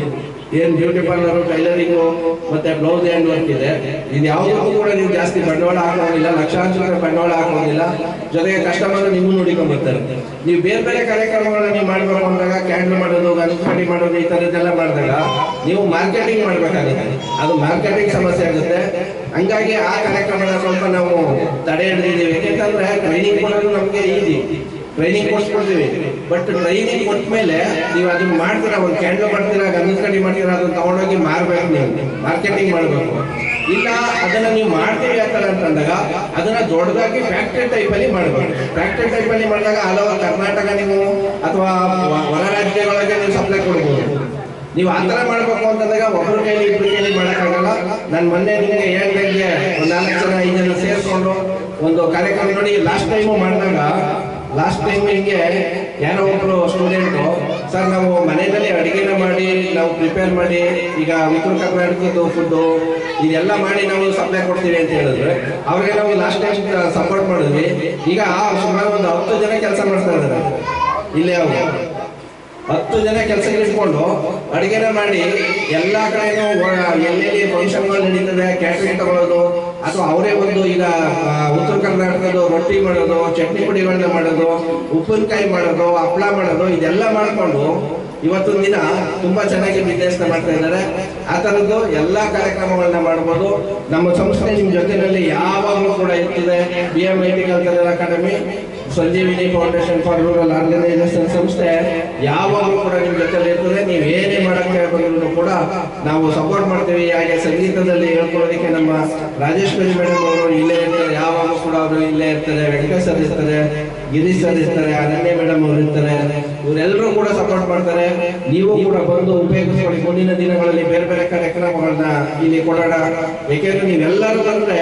ಏನ್ ಬ್ಯೂಟಿ ಪಾರ್ಲರ್, ಟೈಲರಿಂಗು, ಮತ್ತೆ ಬ್ಲೌಸ್ ಹ್ಯಾಂಡ್ ವರ್ಕ್ ಇದೆ. ಇದು ಯಾವುದಕ್ಕೂ ಕೂಡ ನೀವು ಜಾಸ್ತಿ ಬಂಡವಾಳ ಹಾಕೋದಿಲ್ಲ, ಲಕ್ಷಾಂತರ ಬಂಡವಾಳ ಹಾಕೋದಿಲ್ಲ. ಜೊತೆಗೆ ಕಸ್ಟಮರ್ ನಿಮ್ಮನ್ನು ಹುಡಿಕೊಂಡು ಬರ್ತಾರೆ. ನೀವು ಬೇರೆ ಬೇರೆ ಕಾರ್ಯಕ್ರಮಗಳನ್ನ ನೀವು ಮಾಡ್ಬೇಕು ಅಂದಾಗ ಕ್ಯಾಂಡಲ್ ಮಾಡೋದು, ಗಣಪತಿ ಮಾಡೋದು, ಈ ಥರದ್ದೆಲ್ಲ ಮಾಡಿದಾಗ ನೀವು ಮಾರ್ಕೆಟಿಂಗ್ ಮಾಡ್ಬೇಕಾಗುತ್ತೆ. ಅದು ಮಾರ್ಕೆಟಿಂಗ್ ಸಮಸ್ಯೆ ಆಗುತ್ತೆ. ಹಂಗಾಗಿ ಆ ಕಾರ್ಯಕ್ರಮನ ಸ್ವಲ್ಪ ನಾವು ತಡೆ ಹಿಡಿದಿದ್ದೀವಿ. ಯಾಕೆಂತಂದ್ರೆ ಟ್ರೈನಿಂಗ್ ಕೊಡೋದು ನಮಗೆ ಈಸಿ, ಟ್ರೈನಿಂಗ್ ಕೊಡ್ಸ್ಕೊಡ್ತೀವಿ. ಬಟ್ ಟ್ರೈನಿಂಗ್ ಕೊಟ್ಟ ಮೇಲೆ ನೀವು ಅದನ್ನ ಮಾಡ್ತೀರಾ, ಒಂದು ಕ್ಯಾಂಡಲ್ ಮಾಡ್ತೀರಾ, ಗಂಧದ ಕಡ್ಡಿ ಮಾಡ್ತೀರಾ, ಅದನ್ನ ತಗೊಂಡೋಗಿ ಮಾರ್ಬೇಕು, ನೀವು ಮಾರ್ಕೆಟಿಂಗ್ ಮಾಡಬೇಕು. ಇಲ್ಲ ಅದನ್ನ ನೀವು ಮಾಡ್ತೀವಿ ಅಂತಂದಾಗ ಅದನ್ನ ದೊಡ್ಡದಾಗಿ ಫ್ಯಾಕ್ಟರಿ ಟೈಪಲ್ಲಿ ಮಾಡಬೇಕು. ಫ್ಯಾಕ್ಟರಿ ಟೈಪಲ್ಲಿ ಮಾಡಿದಾಗ ಆಲ್ ಓವರ್ ಕರ್ನಾಟಕ ನೀವು ಅಥವಾ ಹೊರ ರಾಜ್ಯಗಳಿಗೆ ನೀವು ಸಪ್ಲೈ ಕೊಡ್ಬೋದು. ನೀವು ಆ ಥರ ಮಾಡಬೇಕು ಅಂತಂದಾಗ ಒಬ್ಬರ ಕೈಲಿ 2 ಕೈಲಿ ಮಾಡೋಕ್ಕಾಗಲ್ಲ. ನಾನು ಮೊನ್ನೆ ನಿಮಗೆ ಹೇಳ್ದಂಗೆ ಒಂದು 4 ಜನ 5 ಜನ ಸೇರಿಸ್ಕೊಂಡು ಒಂದು ಕಾರ್ಯಕ್ರಮ ನೋಡಿ. ಲಾಸ್ಟ್ ಟೈಮ್ ಹಿಂಗೆ ಯಾರೋ ಒಬ್ರು ಸ್ಟೂಡೆಂಟು, ಸರ್ ನಾವು ಮನೆಯಲ್ಲಿ ಅಡುಗೆನ ಮಾಡಿ ನಾವು ಪ್ರಿಪೇರ್ ಮಾಡಿ ಈಗ ಉತ್ತರ ಕರ್ನಾಟಕದ್ದು ಫುಡ್ಡು ಇದೆಲ್ಲ ಮಾಡಿ ನಾವು ಸಪ್ಲೈ ಕೊಡ್ತೀವಿ ಅಂತ ಹೇಳಿದ್ರೆ ಅವ್ರಿಗೆ ನಾವು ಲಾಸ್ಟ್ ಟೈಮ್ ಸಪೋರ್ಟ್ ಮಾಡಿದ್ವಿ. ಈಗ ಸುಮಾರು ಒಂದು 10 ಜನ ಕೆಲಸ ಮಾಡ್ತಾ ಇದ್ದಾರೆ. ಇಲ್ಲೇ ಅವರು 10 ಜನ ಕೆಲಸಕ್ಕೆ ಇಟ್ಕೊಂಡು ಅಡುಗೆನ ಮಾಡಿ ಎಲ್ಲ ಕಡೆನೂ ಎಲ್ಲೆಲ್ಲಿ ಫಂಕ್ಷನ್ಗಳು ನಡೀತದೆ ಕ್ಯಾಟ್ರಿಂಗ್ ತಗೊಳ್ಳೋದು, ಅಥವಾ ಅವರೇ ಒಂದು ಈಗ ಉತ್ತರ ಕರ್ನಾಟಕದ ರೊಟ್ಟಿ ಮಾಡೋದು, ಚಟ್ನಿ ಪುಡಿಗಳನ್ನ ಮಾಡೋದು, ಉಪ್ಪಿನಕಾಯಿ ಮಾಡೋದು, ಹಪ್ಪಳ ಮಾಡೋದು, ಇದೆಲ್ಲ ಮಾಡಿಕೊಂಡು ಇವತ್ತೊಂದು ದಿನ ತುಂಬಾ ಚೆನ್ನಾಗಿ ಬಿಸ್ನೆಸ್ನ ಮಾಡ್ತಾ ಇದ್ದಾರೆ. ಆ ಥರದ್ದು ಎಲ್ಲ ಕಾರ್ಯಕ್ರಮಗಳನ್ನ ಮಾಡ್ಬೋದು. ನಮ್ಮ ಸಂಸ್ಥೆ ನಿಮ್ಮ ಜೊತೆಯಲ್ಲಿ ಯಾವಾಗಲೂ ಕೂಡ ಇರ್ತಿದೆ. BMIT cultural academy, Sanjeevini foundation for rural organisation ಸಂಸ್ಥೆ ಯಾವಾಗಲೂ ಕೂಡ ನಿಮ್ಮ ಜೊತೆಲಿ ಇರ್ತದೆ. ನೀವು ಏನೇ ಮಾಡೋಕ್ಕೆ ಬಂದರೂ ಕೂಡ ನಾವು ಸಪೋರ್ಟ್ ಮಾಡ್ತೀವಿ. ಹಾಗೆ ಸಂಗೀತದಲ್ಲಿ ಹೇಳ್ಕೊಳ್ಳೋದಕ್ಕೆ ನಮ್ಮ ರಾಜೇಶ್ವರಿ ಮೇಡಮ್ ಅವರು ಇಲ್ಲೇ ಇರ್ತಾರೆ, ಯಾವಾಗಲೂ ಕೂಡ ಅವರು ಇಲ್ಲೇ ಇರ್ತಾರೆ. ವೆಂಕಟೇಶ್ ಸರ್ ಇರ್ತಾರೆ, ಗಿರೀಶ್ ಸರ್ ಇರ್ತಾರೆ, ಅನನ್ಯ ಮೇಡಮ್ ಅವರು ಇರ್ತಾರೆ. ಇವರೆಲ್ಲರೂ ಕೂಡ ಸಪೋರ್ಟ್ ಮಾಡ್ತಾರೆ. ನೀವು ಕೂಡ ಬಂದು ಉಪಯೋಗಿಸ್ಕೊಳ್ಳಿ. ಮುಂದಿನ ದಿನಗಳಲ್ಲಿ ಬೇರೆ ಬೇರೆ ಕಾರ್ಯಕ್ರಮಗಳನ್ನ ಇಲ್ಲಿ ಕೊಡೋಣ. ಏಕೆಂದ್ರೆ ನೀವೆಲ್ಲರೂ ಬಂದ್ರೆ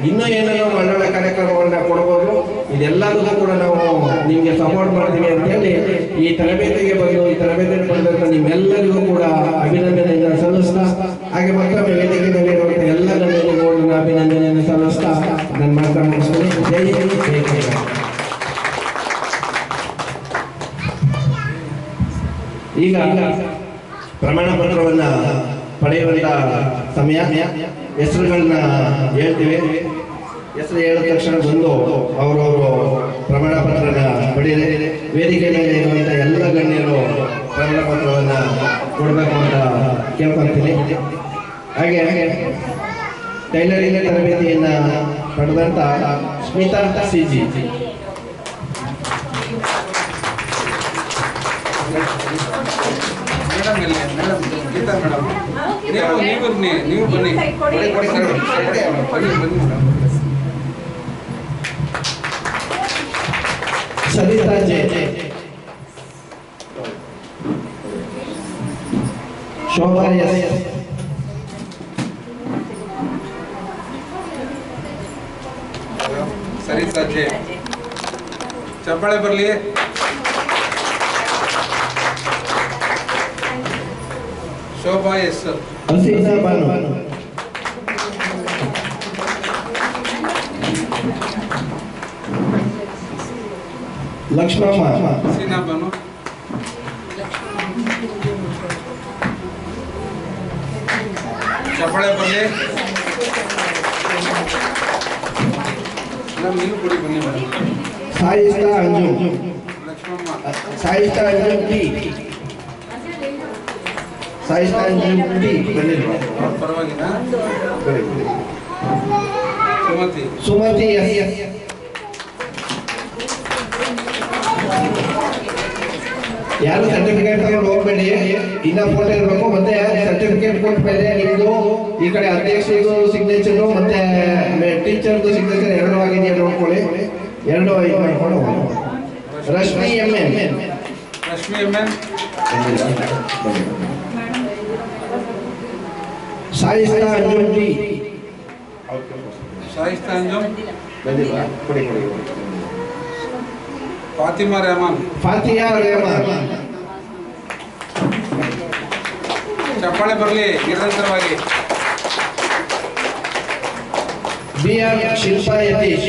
ಇನ್ನೂ ಏನೇನೋ ಒಳ್ಳೊಳ್ಳೆ ಕಾರ್ಯಕ್ರಮಗಳನ್ನ ಕೊಡ್ಬೋದು. ಇದೆಲ್ಲದಕ್ಕೂ ಕೂಡ ನಾವು ನಿಮ್ಗೆ ಸಪೋರ್ಟ್ ಮಾಡ್ತೀವಿ ಅಂತ ಹೇಳಿ ಈ ತರಬೇತಿಗೆ ಬಂದು ಈ ತರಬೇತಿಗೆ ಬಂದಂತ ನಿಮ್ಮೆಲ್ಲರಿಗೂ ಕೂಡ ಅಭಿನಂದನೆಯನ್ನು ಸಲ್ಲಿಸ್ತಾ, ಹಾಗೆ ಮತ್ತೊಮ್ಮೆ ವೇದಿಕೆಯಲ್ಲಿರುವಂಥ ಎಲ್ಲ ಗಣ್ಯರಿಗೂ ಅಭಿನಂದನೆಯನ್ನು ಸಲ್ಲಿಸ್ತಾ ನನ್ನ ಮಾತನ್ನು ಮುಗಿಸ್ತೀನಿ. ಜೈ ಹಿಂದ್, ಜೈ ಕರ್ನಾಟಕ. ಈಗ ಪ್ರಮಾಣ ಪತ್ರವನ್ನ ಪಡೆಯುವಂತ ಸಮಯ. ಹೆಸರುಗಳನ್ನ ಹೇಳ್ತೀವಿ. ಹೆಸರು ಹೇಳಿದ ತಕ್ಷಣ ಬಂದು ಅವರವರು ಪ್ರಮಾಣ ಪತ್ರನ ಪಡೆಯಲಿ. ವೇದಿಕೆಯಲ್ಲಿ ಇರುವಂತ ಎಲ್ಲ ಗಣ್ಯರು ಪ್ರಮಾಣ ಪತ್ರವನ್ನ ಕೊಡಬೇಕು ಅಂತ ಕೇಳ್ಕೊಂತೀನಿ. ಹಾಗೆ ಟೈಲರಿಂಗ್ ತರಬೇತಿಯನ್ನ ಪಡೆದಂತ ಸ್ಮಿತಾ CG, ನೀವು ಬನ್ನಿ. Sarita J, Shobha S, Sarita J. ಚಪ್ಪಾಳೆ ಬರಲಿ. ಶೋಭಾ ಎಸ್. ಹಸೀನಾ ಬಾನು. ಲಕ್ಷ್ಮಮ್ಮ. ಹಸೀನಾ ಬಾನು. ಚಪ್ಪಾಳೆ ಬರಲಿ. ನೀವು ಕೊಡಿ ಬನ್ನಿ madam. Shaista Anju. Lakshmamma. Shaista Anju T. Shaista Anju T ಬಂದಿಲ್ವಾ? ಪರವಾಗಿಲ್ಲ. ಸುಮತಿ. ಸುಮತಿ ಎಸ್. ಯಾರು ಸರ್ಟಿಫಿಕೇಟ್ ತಗೊಂಡು ಹೋಗ್ಬೇಡಿ, ಇನ್ನ ಫೋಟೋ ಇರಬೇಕು. ಮತ್ತೆ ಸರ್ಟಿಫಿಕೇಟ್ ಕೊಟ್ಮೇಲೆ ನಿಮ್ದು ಈ ಕಡೆ ಅಧ್ಯಕ್ಷರು ಸಿಗ್ನೇಚರ್ ಮತ್ತೆ ಟೀಚರ್ದು ಸಿಗ್ನೇಚರ್ ಎರಡು ಆಗಿದೆಯಾ ನೋಡ್ಕೊಳ್ಳಿ. ಎರಡು ಇದು ಮಾಡ್ಕೊಂಡು ಹೋಗೋಣ. Rashmi M N. Rashmi M N. Shaista Anjum T. Shaista Anjum ಬಂದಿಲ್ವಾ? ಕೊಡಿ ಕೊಡಿ. ಫಾತಿಮಾ ರೆಹಮಾನ್. ಫಾತಿಯಾ ರೆಹಮಾನ್. ಚಪ್ಪಾಳೆ ಬರಲಿ ನಿರಂತರವಾಗಿ. B R Shilpa Yatish.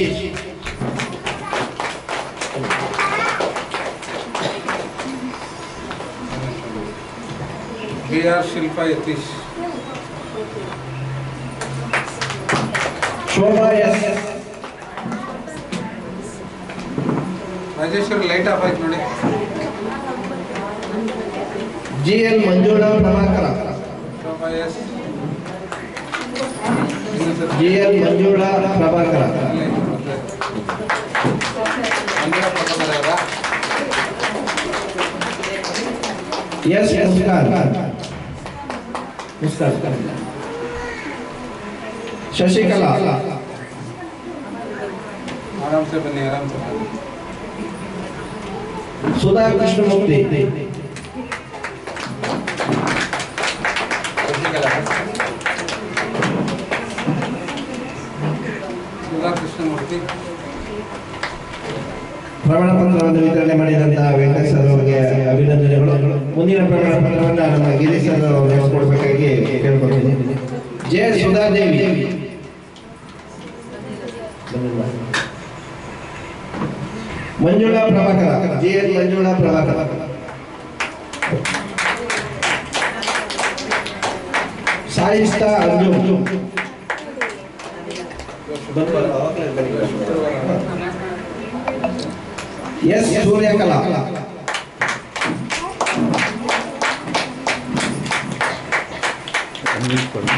B R Shilpa Yatish. Shobha S. Rajeshwari light off ಆಯ್ತು ನೋಡಿ. G L Manjula Prabhakar. Shobha S. G L Manjula Prabhakar. S Muskan. Shashikala. आराम से बने, आराम से. सुधा कृष्णमूर्ति. सुधा कृष्णमूर्ति. ಪ್ರಮಾಣ ಪತ್ರವನ್ನು ವಿತರಣೆ ಮಾಡಿದಂತಹ ವೆಂಕಟೇಶ್ ಸರ್ ಅವರಿಗೆ ಅಭಿನಂದನೆಗಳು. ಮುಂದಿನ ಪ್ರಮಾಣ ಪತ್ರವನ್ನು ನಮ್ಮ ಗಿರೀಶ್ ಸರ್ ಅವರು ಕೊಡಬೇಕಾಗಿ ಕೇಳ್ಕೊಳ್ತೀನಿ. J Sudhadevi. Manjula Prabhakara. J N Manjula Prabhakara. Shaista Anju. S Suryakala.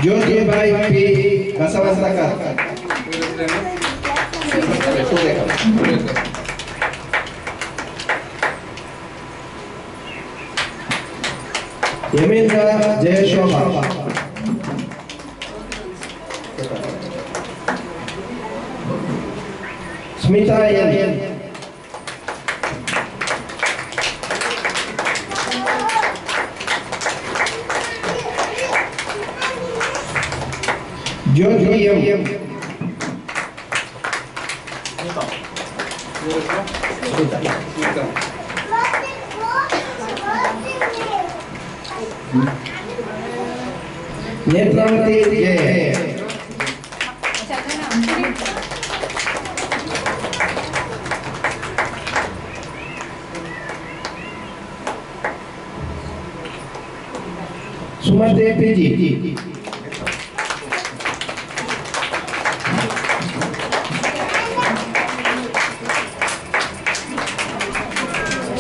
Jyotibai P Basavasakar. Yamendra Jayashobha. Smitha N. Jyothi M. Netravathi J. Sumathi PG.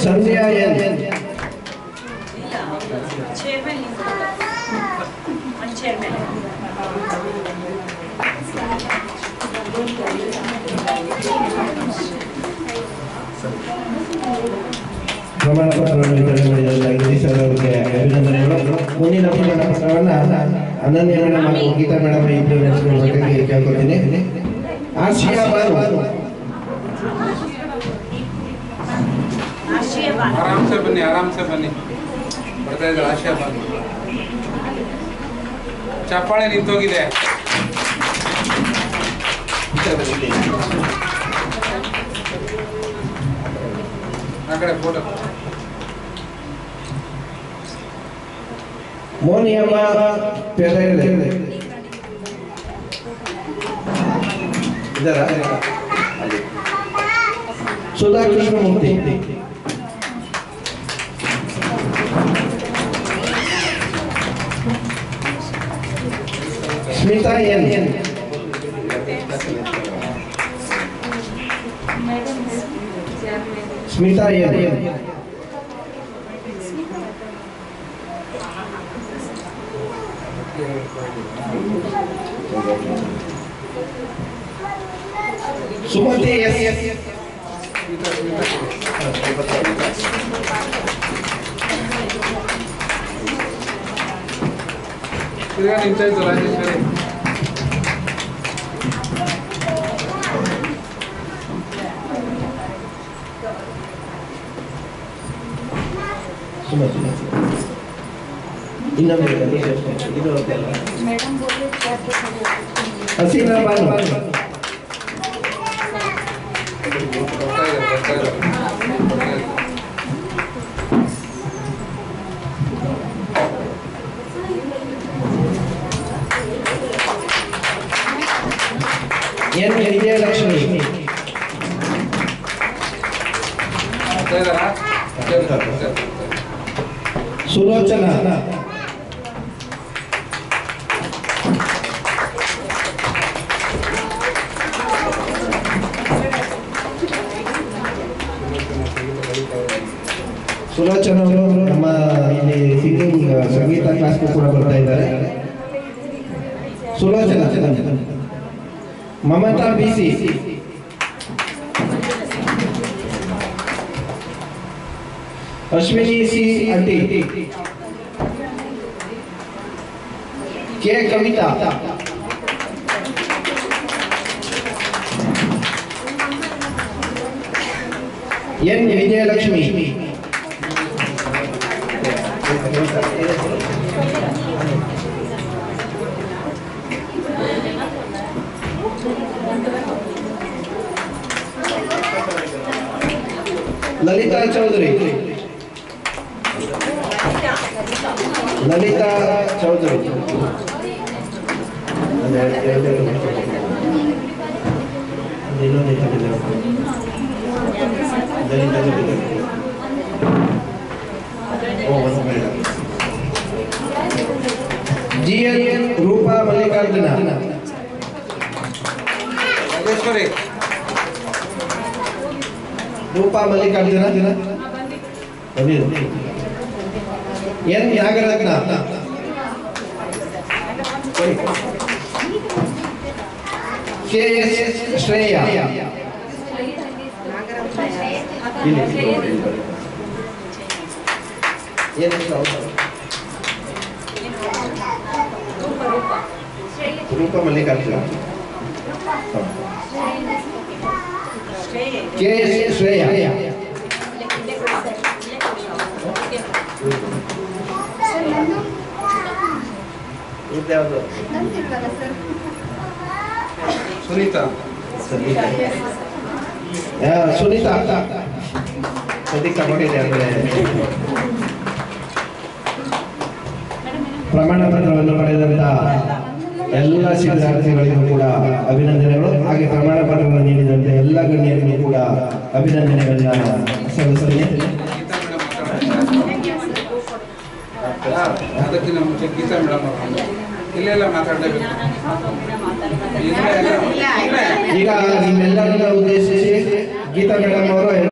Sandhya N. ಪ್ರಮಾಣ ಪತ್ರವನ್ನು ವಿತರಣೆ ಮಾಡಿದ ಗಿರೀಶ್ ಸರ್ ಅವರಿಗೆ ಅಭಿನಂದನೆಗಳು. ಮುಂದಿನ ಪ್ರಮಾಣ ಪತ್ರವನ್ನು ಅನನ್ಯ ಮೇಡಮ್ ಹಾಗೂ ಗೀತಾ ಮೇಡಮ್ ಇಬ್ಬರು ನಡೆಸಿಕೊಳ್ಳಬೇಕಾಗಿ ಕೇಳ್ಕೊಳ್ತೀನಿ. ಆಶಿಯಾ ಬಾನು. आराम से बनी, आराम से बनी. ಬರ್ತಾ ಇದ್ದಾರೆ ಆಶಾ ಬಾನು. ಚಪ್ಪಾಳೆ ನಿಂತೋಗಿದೆ. ಆ ಕಡೆ ಫೋಟೋ. ಮೋನಿಯಮ್ಮ ಪೆರೇರೆ ಇದರ Sudha Krishnamurthy Smitha N Smitha N Sumathi S ನಿಂತಾಯ್ತು ರಾಜೇಶ್ವರಿ. ಸುಮತಿ ಇನ್ನೊಂದು ಇದು ಹಸೀನಾ ಬಾನು ಎನ್ ವಿಜಯಲಕ್ಷ್ಮಿ ಸುಲೋಚನಾ ಸುಲೋಚನಾ ಅವರು ನಮ್ಮ ಇಲ್ಲಿ ಸಿಂಗಿಂಗ್ ಸಂಗೀತ ಕ್ಲಾಸ್ಗೂ ಕೂಡ ಬರ್ತಾ ಇದ್ದಾರೆ. Sulochana Mamatha BC Ashwini C aunty K Kavitha N Vijayalakshmi Lalitha Chaudhary Lalitha Chaudhary GN Roopa Mallikarjuna Rajeshwari Roopa Mallikarjuna N Nagaratna KS Shreya Roopa Mallikarjuna KS Shreya ಇದ್ಯಾವುದು ಸುನೀತಾ ಸುನೀತಾ ಸದ್ಯಕ್ಕೆ ತಗೊಂಡಿದೆ ಅಂದರೆ ಪ್ರಮಾಣ ಪತ್ರವನ್ನು ಪಡೆದಂತ ಎಲ್ಲ ಶಿಕ್ಷಾರ್ಥಿಗಳಿಗೂ ಕೂಡ ಅಭಿನಂದನೆಗಳು. ಹಾಗೆ ಪ್ರಮಾಣ ಪತ್ರವನ್ನು ನೀಡಿದಂತೆ ಎಲ್ಲ ಗಣ್ಯರಿಗೂ ಕೂಡ ಅಭಿನಂದನೆಗಳನ್ನ ಸಲ್ಲಿಸುತ್ತೇನೆ. ಅದಕ್ಕಿಂತ ಮುಂಚೆ ಗೀತಾ ಮೇಡಮ್ ಇಲ್ಲೆಲ್ಲ ಮಾತಾಡಲೇಬೇಕು. ಈಗ ನಿಮ್ಮೆಲ್ಲರನ್ನ ಉದ್ದೇಶಿಸಿ ಗೀತಾ ಮೇಡಮ್ ಅವರು